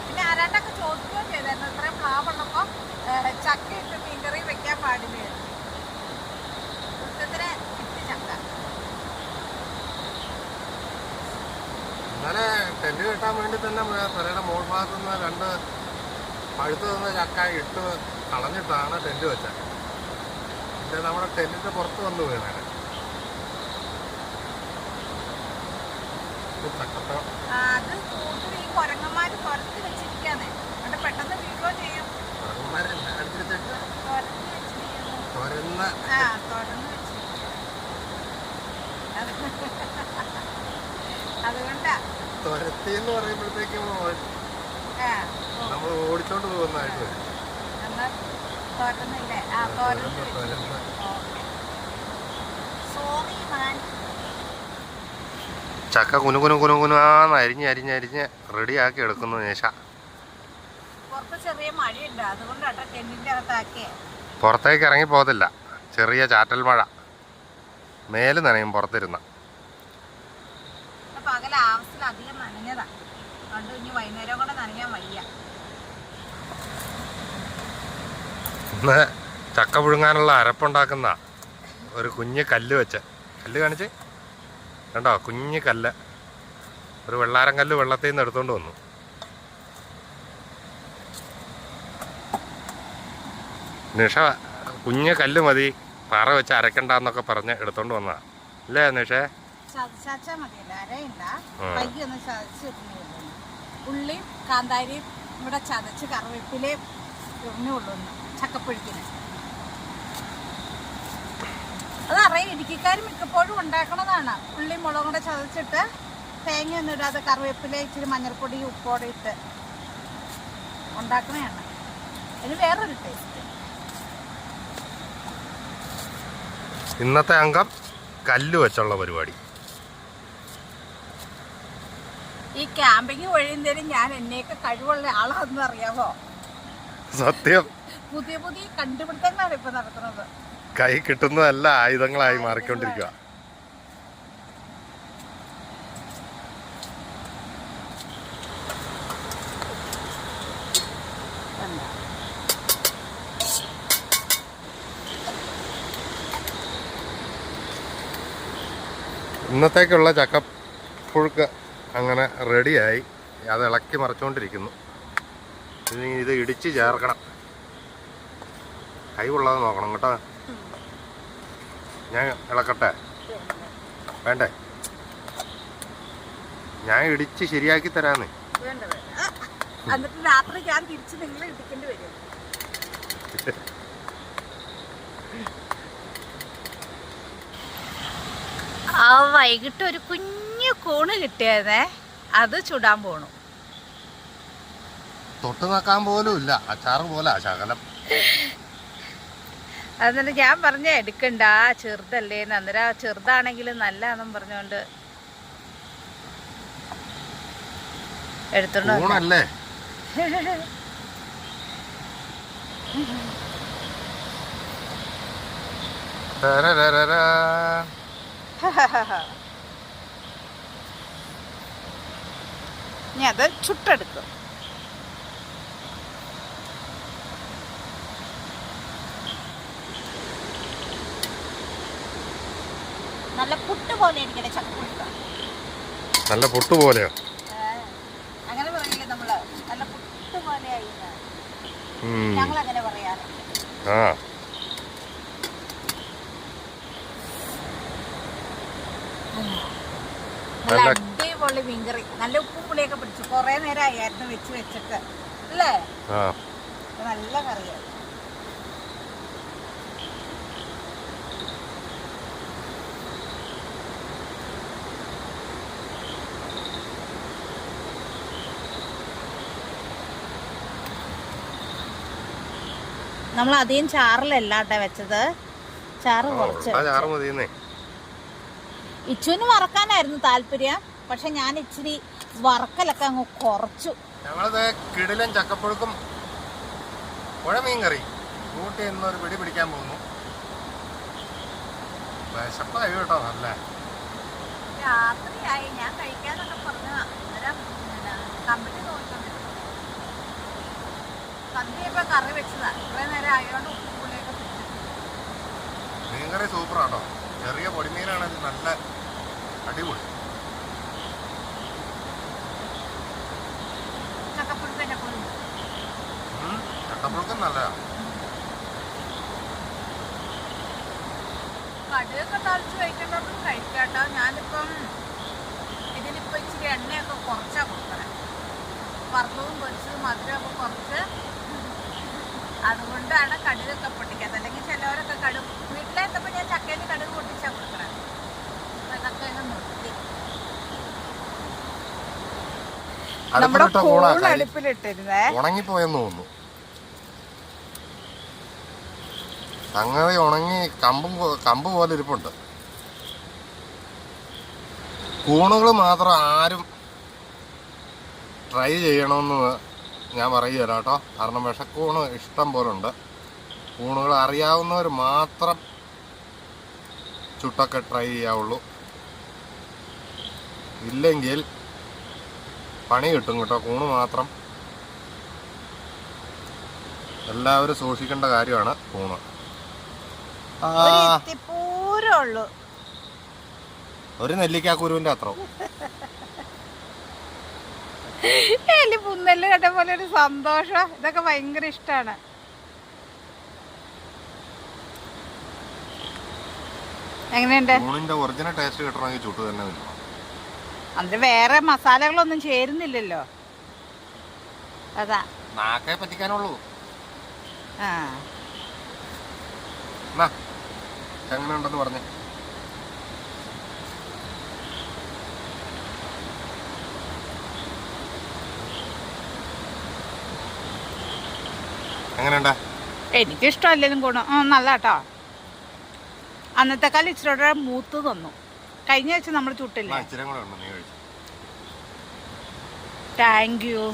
പിന്നെ ആരാണ്ടൊക്കെ ചോദിക്കുകയും ചെയ്തായിരുന്നു ഇത്രയും പ്ലാവുള്ളപ്പോൾ ചക്ക ഇട്ട് മീൻകറി വെക്കാൻ പാടില്ലായിരുന്നു. വൃത്തത്തിന് ഇട്ട് ചക്ക ഇന്നലെ ടെന്റ് കെട്ടാൻ വേണ്ടി തന്നെ പെരയുടെ മോൾ ഭാഗത്തു നിന്ന് 2 പഴുത്ത് നിന്ന് ചക്ക ഇട്ട് കളഞ്ഞിട്ടാണ് ടെന്റ് വെച്ചത്. ഇത് നമ്മുടെ ടെന്റിന്റെ പുറത്ത് വന്ന് വീണേ. അത് കൂടുതൽ ഈ കുരങ്ങന്മാര് തുരത്തി വെച്ചിരിക്കാന്നേ, എന്നിട്ട് പെട്ടെന്ന് വീഴോ ചെയ്യും. അതുകൊണ്ടാ തുരത്തിന്ന് പറയുമ്പോഴത്തേക്കും നമ്മൾ ഓടിച്ചോണ്ട് പോകുന്നതായിട്ട് വരും. തോരന്നില്ലേ? ചക്ക കുനുകുനുകുനുകുനാന്ന് അരിഞ്ഞ് റെഡിയാക്കി എടുക്കുന്നു നേശ. പുറത്ത് ചെറിയ മഴയുണ്ട്, അതുകൊണ്ടാട്ടോ ടെന്റിന്റെ അകത്താക്കിയേ. പുറത്തേക്ക് ഇറങ്ങി പോകത്തില്ല, ചെറിയ ചാറ്റൽ മഴ, മേല് നനയും പുറത്തിരുന്ന. പകൽ ആവശ്യത്തിൽ അധികം നനഞ്ഞതാ, അതുകൊണ്ട് ഇനി വൈകുന്നേരം കൂടെ നനയാൻ വയ്യ. ഇന്ന് ചക്ക പുഴുങ്ങാനുള്ള അരപ്പുണ്ടാക്കുന്ന ഒരു കുഞ്ഞ് കല്ല് വെച്ച്, കല്ല് കാണിച്ച് കണ്ടോ, കുഞ്ഞ് കല്ല്, ഒരു വെള്ളാരം കല്ല് വെള്ളത്തിൽ നിന്ന് എടുത്തുകൊണ്ട് വന്നു. നിഷ കുഞ്ഞ് കല്ല് മതി, പാറ വെച്ച് അരക്കണ്ടെന്നൊക്കെ പറഞ്ഞ് എടുത്തോണ്ട് വന്നതാ അല്ലേ നിഷേ? ചതച്ചാ മതിയല്ലോ, അരയില്ല, പയ്യെ ഒന്ന് ചതച്ച്. ഉള്ളിയും കാന്താരിയും ഇവിടെ ചതച്ച് കറിവേപ്പിലയും ഇറിഞ്ഞുകൊള്ളുന്നു ചക്കപ്പുഴുക്കിന്. അതറിയാം, ഇടുക്കിക്കാർ മിക്കപ്പോഴും ഉണ്ടാക്കണതാണ്. ഉള്ളി മുളകും കൂടെ ചതച്ചിട്ട് തേങ്ങ ഒന്നും ഇടാതെ കറിവേപ്പില ഇച്ചിരി മഞ്ഞൾപ്പൊടി ഉപ്പോടെ ഇട്ട് ഉണ്ടാക്കണതാണ്. അതിന് വേറൊരു ടേസ്റ്റ്. ഇന്നത്തെ അംഗം കല്ല് വെച്ചുള്ള പരിപാടി. ഈ ക്യാമ്പിങ് വഴിയുന്നേരം ഞാൻ എന്നെയൊക്കെ കഴിവുള്ള ആളാണെന്ന് അറിയാമോ? സത്യം. പുതിയ പുതിയ കണ്ടുപിടുത്തങ്ങളാണ് ഇപ്പൊ നടക്കുന്നത്. കൈ കിട്ടുന്നതല്ല ആയുധങ്ങളായി മാറിക്കൊണ്ടിരിക്കുക. ഇന്നത്തേക്കുള്ള ചക്കപ്പുഴുക്ക് അങ്ങനെ റെഡിയായി. അത് ഇളക്കി മറിച്ചുകൊണ്ടിരിക്കുന്നു. ഇനി ഇത് ഇടിച്ച് ചേർക്കണം. കൈ കൊള്ളാതെ നോക്കണം കേട്ടോ. ഞാൻ ഇളക്കട്ടെ? വേണ്ടേ? ഞാൻ ഇടിച്ച് ശരിയാക്കി തരാന്ന്. എന്നിട്ട് രാത്രി ഞാൻ തിരിച്ച് നിങ്ങളെ ഇടിക്കേണ്ടി വരും. ആ വൈകിട്ട് ഒരു കുഞ്ഞു കൂണ് കിട്ടിയതേ, അത് ചുടാൻ പോണു. തൊട്ട് നോക്കാൻ പോലും ഇല്ല, അച്ചാറ് പോലെ ശകലം. എന്നിട്ട് ഞാൻ പറഞ്ഞ എടുക്കണ്ട, ചെറുതല്ലേന്ന്. അന്നേരം ചെറുതാണെങ്കിലും നല്ലതാണെന്നും പറഞ്ഞോണ്ട് എടുത്തോണ്ട് ഊണല്ലേ. ഇനി അത് ചുട്ടെടുക്കും. നല്ല പുട്ട് പോലെ ഇരിക്കണേ ചക്കപ്പുഴുക്ക. നല്ല പുട്ട് പോലെയോ? അങ്ങനെ പറയില്ലേ നമ്മള്, നല്ല പുട്ട് പോലെ ആയി. ഞങ്ങൾ അങ്ങനെ പറയാറ്. നല്ല അടിപൊളി മീൻകറി, നല്ല ഉപ്പും പുളിയൊക്കെ പിടിച്ചു. കൊറേ നേരം ആയിരുന്നു വെച്ചിട്ട് അല്ലേ? നല്ല കറിയാണ്. നമ്മൾ അധികം ചാറിലല്ല കേട്ടോ വെച്ചത്, ചാറ് കുറച്ച്. ഇച്ചുവിന് വറക്കാനായിരുന്നു താല്പര്യം, പക്ഷെ ഞാൻ ഇച്ചിരി വറക്കലൊക്കെ അങ്ങ് കുറച്ചു. ഞങ്ങളത് കിടിലൻ ചക്കപ്പുഴുക്കും പുഴമീൻ കറി കൂട്ടി എന്നൊരു പിടി പിടിക്കാൻ പോകുന്നു. വിശപ്പായി കേട്ടോ. നല്ല രാത്രിയായി, ഞാൻ കഴിക്കാന്നൊക്കെ പറഞ്ഞതാ. കമ്പനി നോക്കിക്കൊണ്ടിരുന്നു. സന്ധ്യയപ്പോ കറി വെച്ചതാ, ഇത്രേ നേരം ആയതുകൊണ്ട് ഉപ്പും പുളിയൊക്കെ പിടിച്ചു. മീൻകറി സൂപ്പറാട്ടോ. ചെറിയ പൊടിമീനാണ്, നല്ല അടിപൊളി. മക്കൾക്കും നല്ലതാ. കടുകൊക്കെ തളിച്ച് കഴിക്കേണ്ടവർക്കും കഴിക്കാട്ടോ. ഞാനിപ്പം ഇതിലിപ്പോൾ ഇച്ചിരി എണ്ണയൊക്കെ കുറച്ചാ കൊടുക്കണം. വറുത്തതും പൊരിച്ചതും മധുരമൊക്കെ കുറച്ച്. അതുകൊണ്ടാണ് കടുകൊക്കെ പൊട്ടിക്കാത്തത്. അല്ലെങ്കിൽ ചിലവരൊക്കെ കടുക് വീട്ടിലെത്തപ്പോൾ ഞാൻ ചക്കയിൽ കടുക് പൊട്ടിച്ചാൽ കൊടുക്കണം. അതൊക്കെ നിർത്തി. നമ്മുടെ കൂൺ അടുപ്പിലിട്ടിരുന്നേ, ഉണങ്ങിപ്പോയെന്ന് തോന്നുന്നു. സംഗതി ഉണങ്ങി കമ്പ് പോലെ ഇരിപ്പുണ്ട്. കൂണുകൾ മാത്രം ആരും ട്രൈ ചെയ്യണമെന്ന് ഞാൻ പറയുകയില്ല കേട്ടോ. കാരണം വിഷക്കൂണ് ഇഷ്ടം പോലെ ഉണ്ട്. കൂണുകൾ അറിയാവുന്നവർ മാത്രം ചുട്ടൊക്കെ ട്രൈ ചെയ്യാവുള്ളൂ. ഇല്ലെങ്കിൽ പണി കിട്ടും കേട്ടോ. കൂണ് മാത്രം എല്ലാവരും സൂക്ഷിക്കേണ്ട കാര്യമാണ് കൂണ്. ഒരു നെല്ലിക്കാക്കുരുവിന്റെ അത്ര പുന്നെല്ല് കണ്ട പോലെ ഒരു സന്തോഷം. ഇതൊക്കെ ഭയങ്കര ഇഷ്ടമാണ്. എങ്ങനെയുണ്ട്? കൂണിന്റെ ഒറിജിനൽ ടേസ്റ്റ് കിട്ടണമെങ്കിൽ ചുട്ടു തന്നെ വരും. അതിന് വേറെ മസാലകളൊന്നും ചേരുന്നില്ലല്ലോ. അതാ നാക്കേ പറ്റിക്കാനുള്ളൂ. എങ്ങനെ ഉണ്ടെന്ന് പറഞ്ഞേ. എങ്ങനെയുണ്ടാ? എനിക്കിഷ്ടമല്ലേലും ഗുണം നല്ല കേട്ടോ. അന്നത്തെക്കാലം ഇച്ചിരി മൂത്ത് തന്നു. കഴിഞ്ഞ ആഴ്ച നമ്മൾ ചുട്ടില്ലേ. Thank you.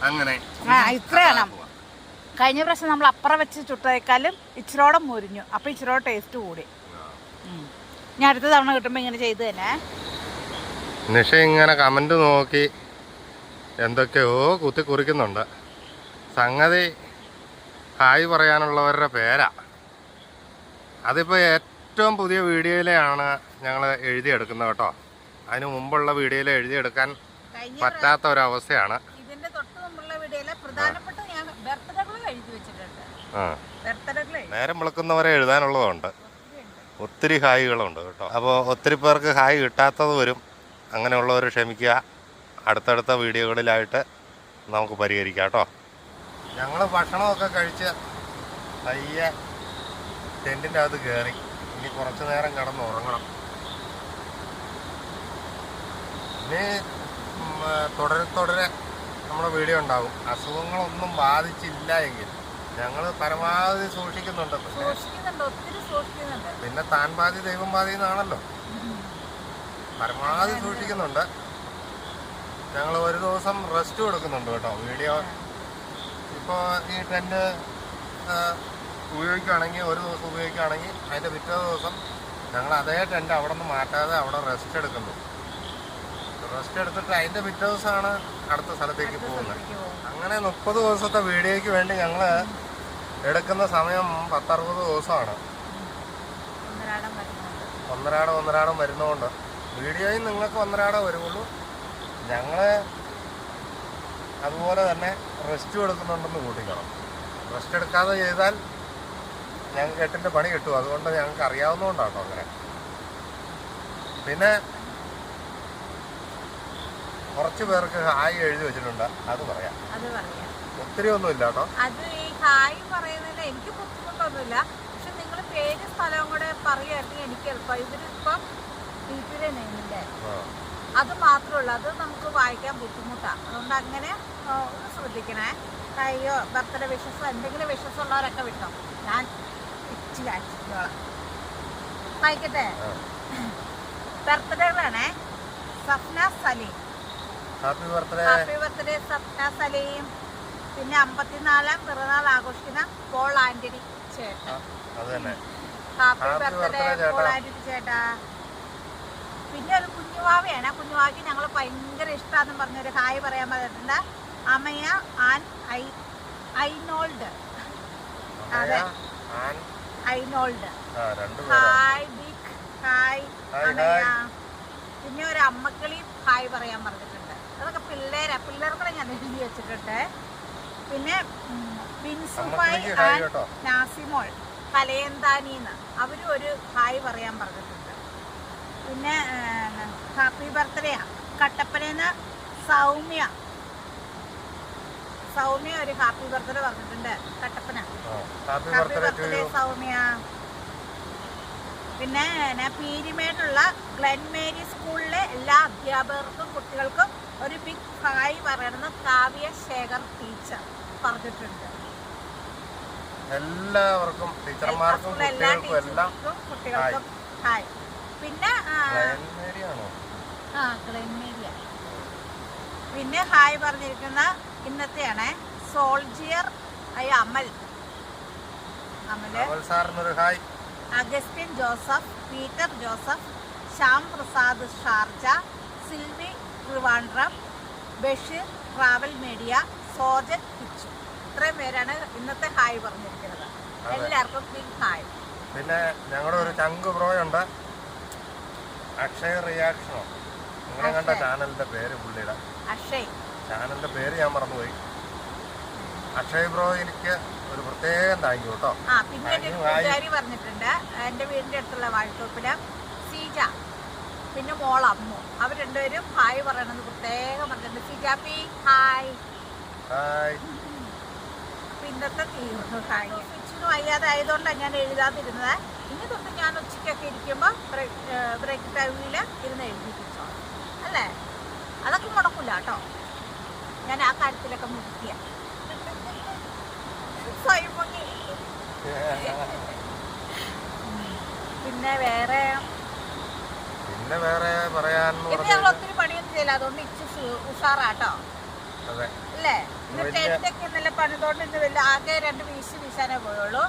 അങ്ങനെ ഇത്രയാണ്. കഴിഞ്ഞ പ്രാവശ്യം നമ്മൾ അപ്പുറം വെച്ച് ചുട്ടേക്കാളും ഇച്ചിരോടെ മുരിഞ്ഞു. അപ്പം ഇച്ചിരോടെ ടേസ്റ്റ് കൂടി. ഞാൻ അടുത്ത തവണ കിട്ടുമ്പോൾ ഇങ്ങനെ ചെയ്ത് തന്നെ. നിഷ ഇങ്ങനെ കമൻറ്റ് നോക്കി എന്തൊക്കെയോ കുത്തി കുറിക്കുന്നുണ്ട്. സംഗതി ഹായ് പറയാനുള്ളവരുടെ പേരാ. അതിപ്പോൾ ഏറ്റവും പുതിയ വീഡിയോയിലാണ് ഞങ്ങൾ എഴുതിയെടുക്കുന്നത് കേട്ടോ. അതിന് മുമ്പുള്ള വീഡിയോയിൽ എഴുതിയെടുക്കാൻ പറ്റാത്ത ഒരവസ്ഥയാണ്. ഇതിന്റെ തൊട്ട് മുമ്പുള്ള വീഡിയോയിലെ പ്രധാനപ്പെട്ട ഞാൻ ബർത്ത്ഡേകൾ എഴുതി വെച്ചിട്ടുണ്ട്. നേരം വിളക്കുന്നവരെ എഴുതാനുള്ളതുണ്ട്. ഒത്തിരി ഹായികളുണ്ട് കേട്ടോ. അപ്പോൾ ഒത്തിരി പേർക്ക് ഹായ് കിട്ടാത്തത് വരും. അങ്ങനെയുള്ളവർ ക്ഷമിക്കുക. അടുത്തടുത്ത വീഡിയോകളിലായിട്ട് നമുക്ക് പരിഹരിക്കാം കേട്ടോ. ഞങ്ങൾ ഭക്ഷണമൊക്കെ കഴിച്ച് പയ്യെ ടെൻറ്റിൻ്റെ അകത്ത് കയറി. ഇനി കുറച്ച് നേരം കിടന്ന് ഉറങ്ങണം. ഇനി തുടരെ നമ്മുടെ വീഡിയോ ഉണ്ടാകും. അസുഖങ്ങളൊന്നും ബാധിച്ചില്ല എങ്കിൽ ഞങ്ങൾ പരമാവധി സൂക്ഷിക്കുന്നുണ്ട്. പിന്നെ താൻ ബാധി ദൈവം ബാധി എന്നാണല്ലോ. പരമാവധി സൂക്ഷിക്കുന്നുണ്ട്. ഞങ്ങൾ ഒരു ദിവസം റെസ്റ്റ് കൊടുക്കുന്നുണ്ട് കേട്ടോ. വീഡിയോ ഇപ്പോൾ ഈ ടെൻറ്റ് ഉപയോഗിക്കുകയാണെങ്കിൽ, ഒരു ദിവസം ഉപയോഗിക്കുകയാണെങ്കിൽ അതിൻ്റെ പിറ്റേ ദിവസം ഞങ്ങൾ അതേ ടെൻറ്റ് അവിടെ നിന്ന് മാറ്റാതെ അവിടെ റെസ്റ്റ് എടുക്കുന്നു. റെസ്റ്റ് എടുത്തിട്ട് അതിൻ്റെ പിറ്റേ ദിവസമാണ് അടുത്ത സ്ഥലത്തേക്ക് പോകുന്നത്. അങ്ങനെ 30 ദിവസത്തെ വീഡിയോയ്ക്ക് വേണ്ടി ഞങ്ങൾ എടുക്കുന്ന സമയം 10-60 ദിവസമാണ്. ഒന്നരാടം വരുന്നതുകൊണ്ട് വീഡിയോയിൽ നിങ്ങൾക്ക് ഒന്നരാടം വരുള്ളൂ. ഞങ്ങൾ അതുപോലെ തന്നെ റെസ്റ്റ് എടുക്കുന്നുണ്ടെന്ന് കൂട്ടിക്കണം. റെസ്റ്റ് എടുക്കാതെ ചെയ്താൽ ഞങ്ങൾക്ക് എട്ടിൻ്റെ പണി കിട്ടും. അതുകൊണ്ട് ഞങ്ങൾക്ക് അറിയാവുന്നതുകൊണ്ടാട്ടോ അങ്ങനെ. പിന്നെ കുറച്ച് പേർക്ക് ഹായ് എഴുതി വെച്ചിട്ടുണ്ട്. അത് പറയാം. ഒത്തിരി ഒന്നും ഇല്ല കേട്ടോ. അത് ഈ ഹായ് പറയുന്നതിന് എനിക്ക് ബുദ്ധിമുട്ടൊന്നുമില്ല. പക്ഷെ നിങ്ങൾ പേര് സ്ഥലവും കൂടെ പറയുമായിരുന്നെങ്കിൽ എനിക്ക് എളുപ്പം. ഇതിലിപ്പം വീട്ടിലെ നെയ്മില്ലേ, അത് മാത്രമേ ഉള്ളൂ. അത് നമുക്ക് വായിക്കാൻ ബുദ്ധിമുട്ടാണ്. അതുകൊണ്ട് അങ്ങനെ ഒന്ന് ശ്രദ്ധിക്കണേ. അയ്യോ ബർത്ത്ഡേ വിഷസ് എന്തെങ്കിലും വിഷസ് ഉള്ളവരൊക്കെ വിട്ടോ. ഞാൻ ഇച്ചിരി അയച്ചിട്ടോളാം. വായിക്കട്ടെ. ബർത്ത്ഡേകളാണേ. Safna Saleem, happy birthday Safna Saleem. പിന്നെ 54ാം പിറന്നാൾ ആഘോഷിക്കുന്ന പോൾ ആന്റണി ചേട്ടാ. ഹാപ്പി ബർത്ത്ഡേ പോൾ ആന്റണി ചേട്ടാ. പിന്നെ ഒരു കുഞ്ഞുവാവയാണ്. കുഞ്ഞുവാവയ്ക്ക് ഞങ്ങൾ ഭയങ്കര ഇഷ്ടമാണെന്ന് പറഞ്ഞൊരു ഹായ് പറയാൻ പറഞ്ഞിട്ടുണ്ട്. Amaya and Arnold. അതെ, Arnold. Hi big hi Amaya. പിന്നെ ഒരു അമ്മക്കളി ഹായ് പറയാൻ പറഞ്ഞിട്ടുണ്ട്. അതൊക്കെ പിള്ളേർക്കൂടെ ഞാൻ എഴുതി വെച്ചിട്ടുണ്ട്. പിന്നെ ബിൻസുഫായി ആൻഡ് നാസിമോൾ കലയന്താനിന്ന് അവരും ഒരു ഹായ് പറയാൻ പറഞ്ഞിട്ടുണ്ട്. പിന്നെ ഹാപ്പി ബർത്ത്ഡേ കട്ടപ്പനന്ന് സൗമ്യ ഒരു ഹാപ്പി ബർത്ത്ഡേ പറഞ്ഞിട്ടുണ്ട്. Kattappana happy birthday Soumya. പിന്നെ പീരിമേടുള്ള ഗ്ലെൻ മേരി സ്കൂളിലെ എല്ലാ അധ്യാപകർക്കും കുട്ടികൾക്കും ഒരു ബിഗ് ഹായ് പറയണമെന്ന് കാവ്യ ശേഖർ ടീച്ചർ പറഞ്ഞിട്ടുണ്ട്. എല്ലാവർക്കും ടീച്ചർമാർക്കും കുട്ടികൾക്കും ഹായ്. പിന്നെ പിന്നെ ഹായ് പറഞ്ഞിരിക്കുന്ന ഇന്നത്തെയാണ് soldier Amal hi. Augustine Joseph, Peter Joseph, Shyam Prasad Sharjah, Silvy Trivandrum, Basheer travel media, Sojan Kichu. ഇത്രയും പേരാണ് ഇന്നത്തെ ഹായ് പറഞ്ഞിരിക്കുന്നത്. എല്ലാവർക്കും ബിഗ് ഹായ്. പിന്നെ ഞങ്ങളുടെ ഒരു ചങ്ക് ബ്രോയുണ്ട്, അക്ഷയ് റിയാക്ഷനോ അങ്ങനെ കണ്ട ചാനലിന്റെ പേര് പുള്ളിയുടെ അക്ഷയ് ചാനലിന്റെ പേര് ഞാൻ മറന്നുപോയി. അക്ഷയ് ബ്രോ എനിക്ക് ഒരു പ്രത്യേകം താങ്ക് യു കേട്ടോ. പിന്നെ ഒരു കൂട്ടുകാരി പറഞ്ഞിട്ടുണ്ട് എൻ്റെ വീടിൻ്റെ അടുത്തുള്ള വാഴത്തോപ്പില് സീജ, പിന്നെ മോളമ്മു, അവർ രണ്ടുപേരും ഹായ് പറയണമെന്ന് പ്രത്യേകം പറഞ്ഞിട്ടുണ്ട്. സീജാപ്പി ഹായ്. ഇന്നത്തെ തീർന്നു ഹായ്. ഇച്ചിരി വയ്യാതെ ആയതുകൊണ്ടാണ് ഞാൻ എഴുതാതിരുന്നത്. ഇനി തൊട്ട് ഞാൻ ഉച്ചയ്ക്കൊക്കെ ഇരിക്കുമ്പോൾ ബ്രേക്ക് ടൈമിൽ ഇരുന്ന് എഴുതിപ്പിച്ചോ അല്ലേ, അതൊക്കെ മുടക്കില്ല കേട്ടോ. ഞാൻ ആ കാര്യത്തിലൊക്കെ മുക്കിയ പിന്നെ വേറെ പറയാൻ ഞങ്ങൾ ഒത്തിരി പണിയൊന്നും ചെയ്യില്ല, അതുകൊണ്ട് ഇച്ചിരി ഉഷാറാട്ടോ അല്ലേ. ഇന്ന് ടെന്റൊക്കെ ഇന്നലെ പണിതുകൊണ്ട് ഇന്ന് വലിയ ആകെ 2 വീശാനേ പോയുള്ളൂ.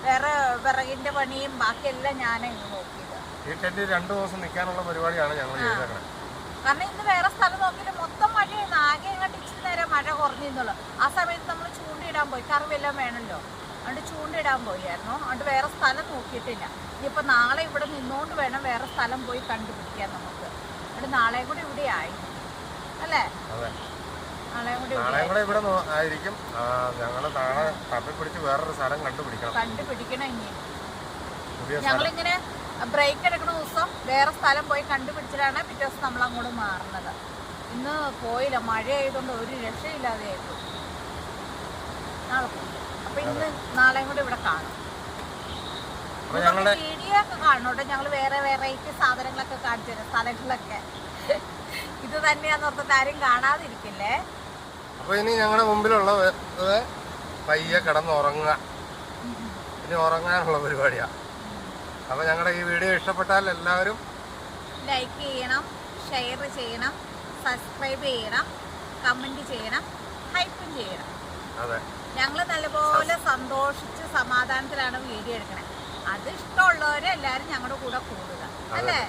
വേറെ വിറകിന്റെ പണിയും ബാക്കിയെല്ലാം ഞാനേ ഇന്ന് നോക്കിയത്. ഈ ടെന്റ് 2 ദിവസം നിൽക്കാനുള്ള പരിപാടിയാണ് ഞങ്ങൾ ചെയ്തേക്കണേ. കാരണം ഇന്ന് വേറെ സ്ഥലം നോക്കിയിട്ട് മൊത്തം മഴയാണ്. ആകെ അങ്ങോട്ട് ഇച്ചിരി നേരം മഴ കുറഞ്ഞിരുന്നുള്ളൂ. ആ സമയത്ത് നമ്മൾ ചൂണ്ടിടാൻ പോയി, കറിവെല്ലാം വേണമല്ലോ, അതുകൊണ്ട് ചൂണ്ടിടാൻ പോയായിരുന്നു. അതുകൊണ്ട് വേറെ സ്ഥലം നോക്കിയിട്ടില്ല. ഇനിയിപ്പോൾ നാളെ ഇവിടെ നിന്നുകൊണ്ട് വേണം വേറെ സ്ഥലം പോയി കണ്ടുപിടിക്കാൻ നമുക്ക്. അതുകൊണ്ട് നാളെയും കൂടി ഇവിടെ ആയി അല്ലേ, നാളെയും കൂടി ഇവിടെ ആയിരിക്കും. ഞങ്ങൾ നാളെ തപ്പിപ്പിടിച്ച് വേറൊരു സ്ഥലം കണ്ടുപിടിക്കണം. ഇനി ഞങ്ങളിങ്ങനെ ബ്രേക്ക് എടുക്കുന്ന ദിവസം വേറെ സ്ഥലം പോയി കണ്ടുപിടിച്ചിട്ടാണ് പിറ്റേ ദിവസം നമ്മൾ അങ്ങോട്ട് മാറുന്നത്. ഇന്ന് പോയില്ല, മഴ ആയതുകൊണ്ട് ഒരു രക്ഷയില്ലാതെ ആയിരുന്നു. നാളെ പോയി. അപ്പൊ ഇന്ന് നാളെയും കൂടി ഇവിടെ കാണും. വീഡിയോ ഒക്കെ കാണുന്നുണ്ട്. ഞങ്ങൾ വേറെ വെറൈറ്റി സാധനങ്ങളൊക്കെ കാണിച്ചു തരാം, സ്ഥലങ്ങളൊക്കെ. ഇത് തന്നെയാന്ന് ഓർത്തിട്ട് ആരും കാണാതിരിക്കില്ലേ. അപ്പൊ ഇനി ഞങ്ങളുടെ മുമ്പിലുള്ള പയ്യെ കിടന്നുറങ്ങുക, ഇനി ഉറങ്ങാനുള്ള പരിപാടിയാ. അപ്പൊ ഞങ്ങളുടെ ഈ വീഡിയോ ഇഷ്ടപ്പെട്ടാൽ എല്ലാവരും ലൈക്ക് ചെയ്യണം, ഷെയർ ചെയ്യണം, സബ്സ്ക്രൈബ് ചെയ്യണം, കമന്റ് ചെയ്യണം, ഹൈപ്പും ചെയ്യണം. അതെ, ഞങ്ങൾ നല്ലപോലെ സന്തോഷിച്ച് സമാധാനത്തിലാണ് വീഡിയോ എടുക്കണേ. അത് ഇഷ്ടമുള്ളവരെ എല്ലാരും ഞങ്ങളുടെ കൂടെ കൂടുക അല്ലേ.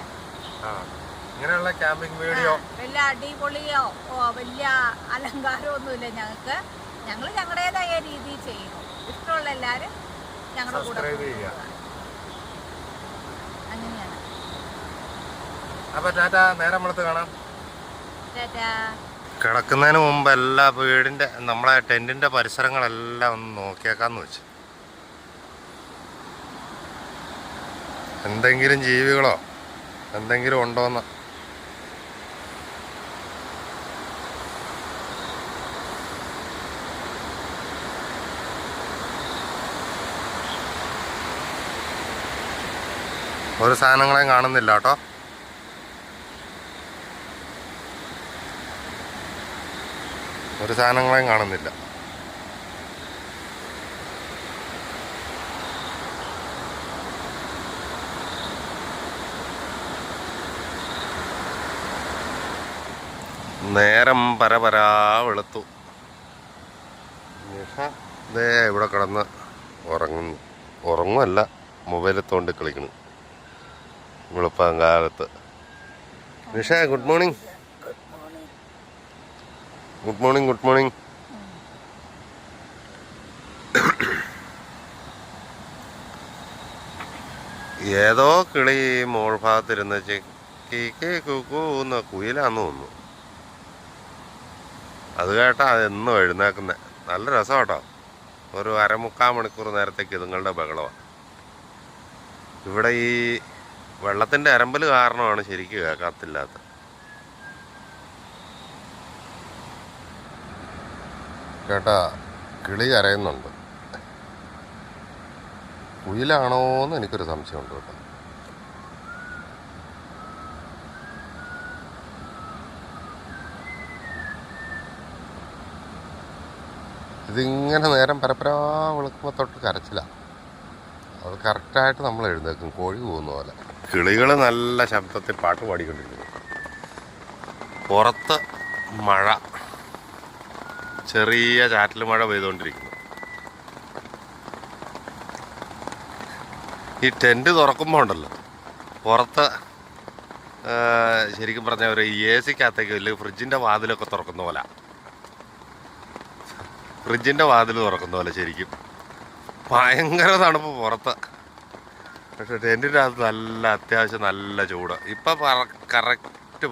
ഇങ്ങനെയുള്ള ക്യാമ്പിംഗ് വീഡിയോ വലിയ അടിപൊളിയോ വലിയ അലങ്കാരമോ ഒന്നുമില്ല ഞങ്ങൾക്ക്. ഞങ്ങൾ ഞങ്ങളുടേതായ രീതിയിൽ ചെയ്യുന്നു. ഇഷ്ടമുള്ള എല്ലാരും ഞങ്ങളുടെ കൂടെ അങ്ങനെയാണ്. അപ്പൊ ടാറ്റ, നേരം വെളുത്ത് കാണാം. ടാറ്റാ. കിടക്കുന്നതിന് മുമ്പ് എല്ലാ വീടിൻ്റെ നമ്മളെ ടെൻറ്റിൻ്റെ പരിസരങ്ങളെല്ലാം ഒന്ന് നോക്കിയേക്കാന്ന് വെച്ചു. എന്തെങ്കിലും ജീവികളോ എന്തെങ്കിലും ഉണ്ടോന്ന്. ഒരു സാധനങ്ങളെയും കാണുന്നില്ല കേട്ടോ. ഒരു സാധനങ്ങളെയും കാണുന്നില്ല. നേരം പരപരാ വെളുത്തു. നിഷ ദേ ഇവിടെ കിടന്ന് ഉറങ്ങുമല്ല, മൊബൈലിൽ തോണ്ടി കളിക്കണം വെളുപ്പം കാലത്ത്. Nisha good morning. Good morning. Good morning. ഏതോ കിളി മോൾ ഭാഗത്തിരുന്ന് കീക്കേ കുക്കൂന്ന കുയിലാന്ന് തോന്നുന്നു. അത് കേട്ടാ അതെന്നും എഴുന്നേക്കുന്നത്. നല്ല രസം കേട്ടോ. ഒരു അരമുക്കാൽ മണിക്കൂർ നേരത്തേക്ക് ഇതുങ്ങളുടെ ബഹളമാണ്. ഇവിടെ ഈ വെള്ളത്തിൻ്റെ അരമ്പൽ കാരണമാണ് ശരിക്കും കേൾക്കത്തില്ലാത്തത്. കേട്ടാ, കിളി കരയുന്നുണ്ട്. കുയിലാണോന്ന് എനിക്കൊരു സംശയമുണ്ട് കേട്ടോ. ഇതിങ്ങനെ നേരം പരപ്പരാ വിളിക്കുമ്പോൾ തൊട്ട് കരച്ചില്ല. അത് കറക്റ്റായിട്ട് നമ്മൾ എഴുന്നേക്കും, കോഴി പോകുന്ന പോലെ. കിളികൾ നല്ല ശബ്ദത്തിൽ പാട്ട് പാടിക്കൊണ്ടിരിക്കുന്നു. പുറത്ത് മഴ, ചെറിയ ചാറ്റൽ മഴ പെയ്തുകൊണ്ടിരിക്കുന്നു. ഈ ടെൻറ്റ് തുറക്കുമ്പോൾ ഉണ്ടല്ലോ, പുറത്ത് ശരിക്കും പറഞ്ഞാൽ ഒരു AC-ക്കകത്തേക്ക് ഇല്ലെങ്കിൽ ഫ്രിഡ്ജിൻ്റെ വാതിലൊക്കെ തുറക്കുന്ന പോലെ, ഫ്രിഡ്ജിൻ്റെ വാതിൽ തുറക്കുന്ന പോലെ ശരിക്കും. ഭയങ്കര തണുപ്പ് പുറത്ത്. പക്ഷെ ടെൻറ്റിൻ്റെ അകത്ത് നല്ല അത്യാവശ്യം നല്ല ചൂട്. ഇപ്പം കറക്റ്റ്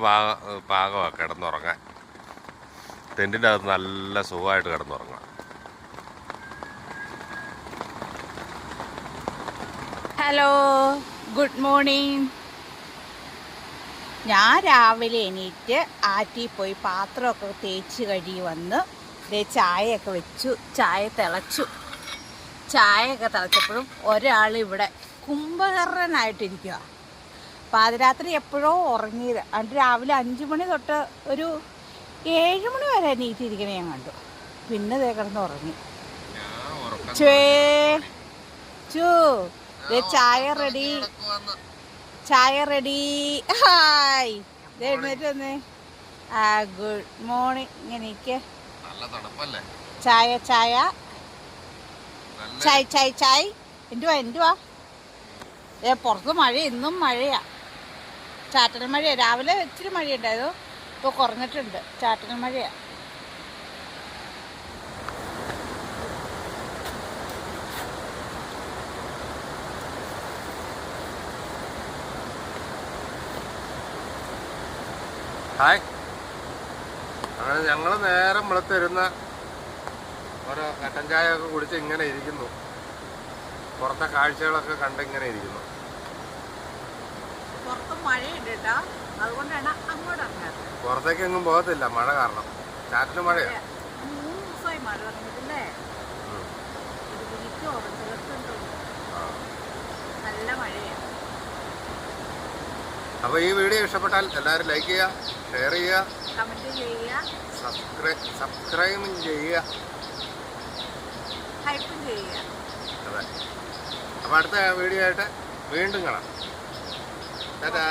പാകമാണ് കിടന്നുറങ്ങാൻ. ടെൻറ്റിൻ്റെ അകത്ത് നല്ല സുഖമായിട്ട് കിടന്നുറങ്ങാം. Hello, good morning. ഞാൻ രാവിലെ എണീറ്റ് ആറ്റിൽ പോയി പാത്രമൊക്കെ തേച്ച് കഴുകി വന്ന് ചായയൊക്കെ വെച്ചു. ചായ തിളച്ചു. ചായയൊക്കെ തിളച്ചപ്പോഴും ഒരാൾ ഇവിടെ കുംഭകർണനായിട്ടിരിക്കുക. പാതിരാത്രി എപ്പോഴോ ഉറങ്ങിയത്. എന്നിട്ട് രാവിലെ 5 മണി തൊട്ട് ഒരു 7 മണി വരെ എണീറ്റിരിക്കണേ ഞാൻ കണ്ടു. പിന്നെ ദേ കിടന്ന് ഉറങ്ങി. ചായ റെഡി, ചായ റെഡി. ഹായ്, എഴുന്നേറ്റ് വന്നേ. Good morning. ഇങ്ങനെയൊക്കെ ചായ ചായ ചായ് ചായ് ചായ്. എന്തുവാ പുറത്ത് മഴ, ഇന്നും മഴയാ. ചാറ്റൽ മഴയാ. രാവിലെ ഇച്ചിരി മഴയുണ്ടായിരുന്നു, ഇപ്പോൾ കുറഞ്ഞിട്ടുണ്ട്. ചാറ്റൽ മഴയാ. ഹായ്. അങ്ങനെ ഞങ്ങൾ നേരം വെളുത്തിരുന്ന ഓരോ കട്ടൻ ചായയൊക്കെ കുടിച്ച് ഇങ്ങനെ ഇരിക്കുന്നു. പുറത്തെ കാഴ്ചകളൊക്കെ കണ്ടിങ്ങനെ ഇരിക്കുന്നു. പുറത്ത് മഴയുണ്ട് കേട്ടോ, അതുകൊണ്ടാണ് അങ്ങോട്ട് ഇറങ്ങാറ്. പുറത്തേക്ക് എങ്ങും പോകത്തില്ല, മഴ കാരണം. ചാറ്റിന് മഴയാണ്. 3 ദിവസമായി മഴ തുടങ്ങിയിട്ടില്ലേ. നല്ല മഴയാണ്. അപ്പോൾ ഈ വീഡിയോ ഇഷ്ടപ്പെട്ടാൽ എല്ലാവരും ലൈക്ക് ചെയ്യുക, ഷെയർ ചെയ്യുക, കമന്റ് ചെയ്യുക, സബ്സ്ക്രൈബും ചെയ്യുക, ഹൈപ്പും ചെയ്യുക. അതെ. അപ്പോൾ അടുത്ത വീഡിയോ ആയിട്ട് വീണ്ടും കാണാം. ടാറ്റാ.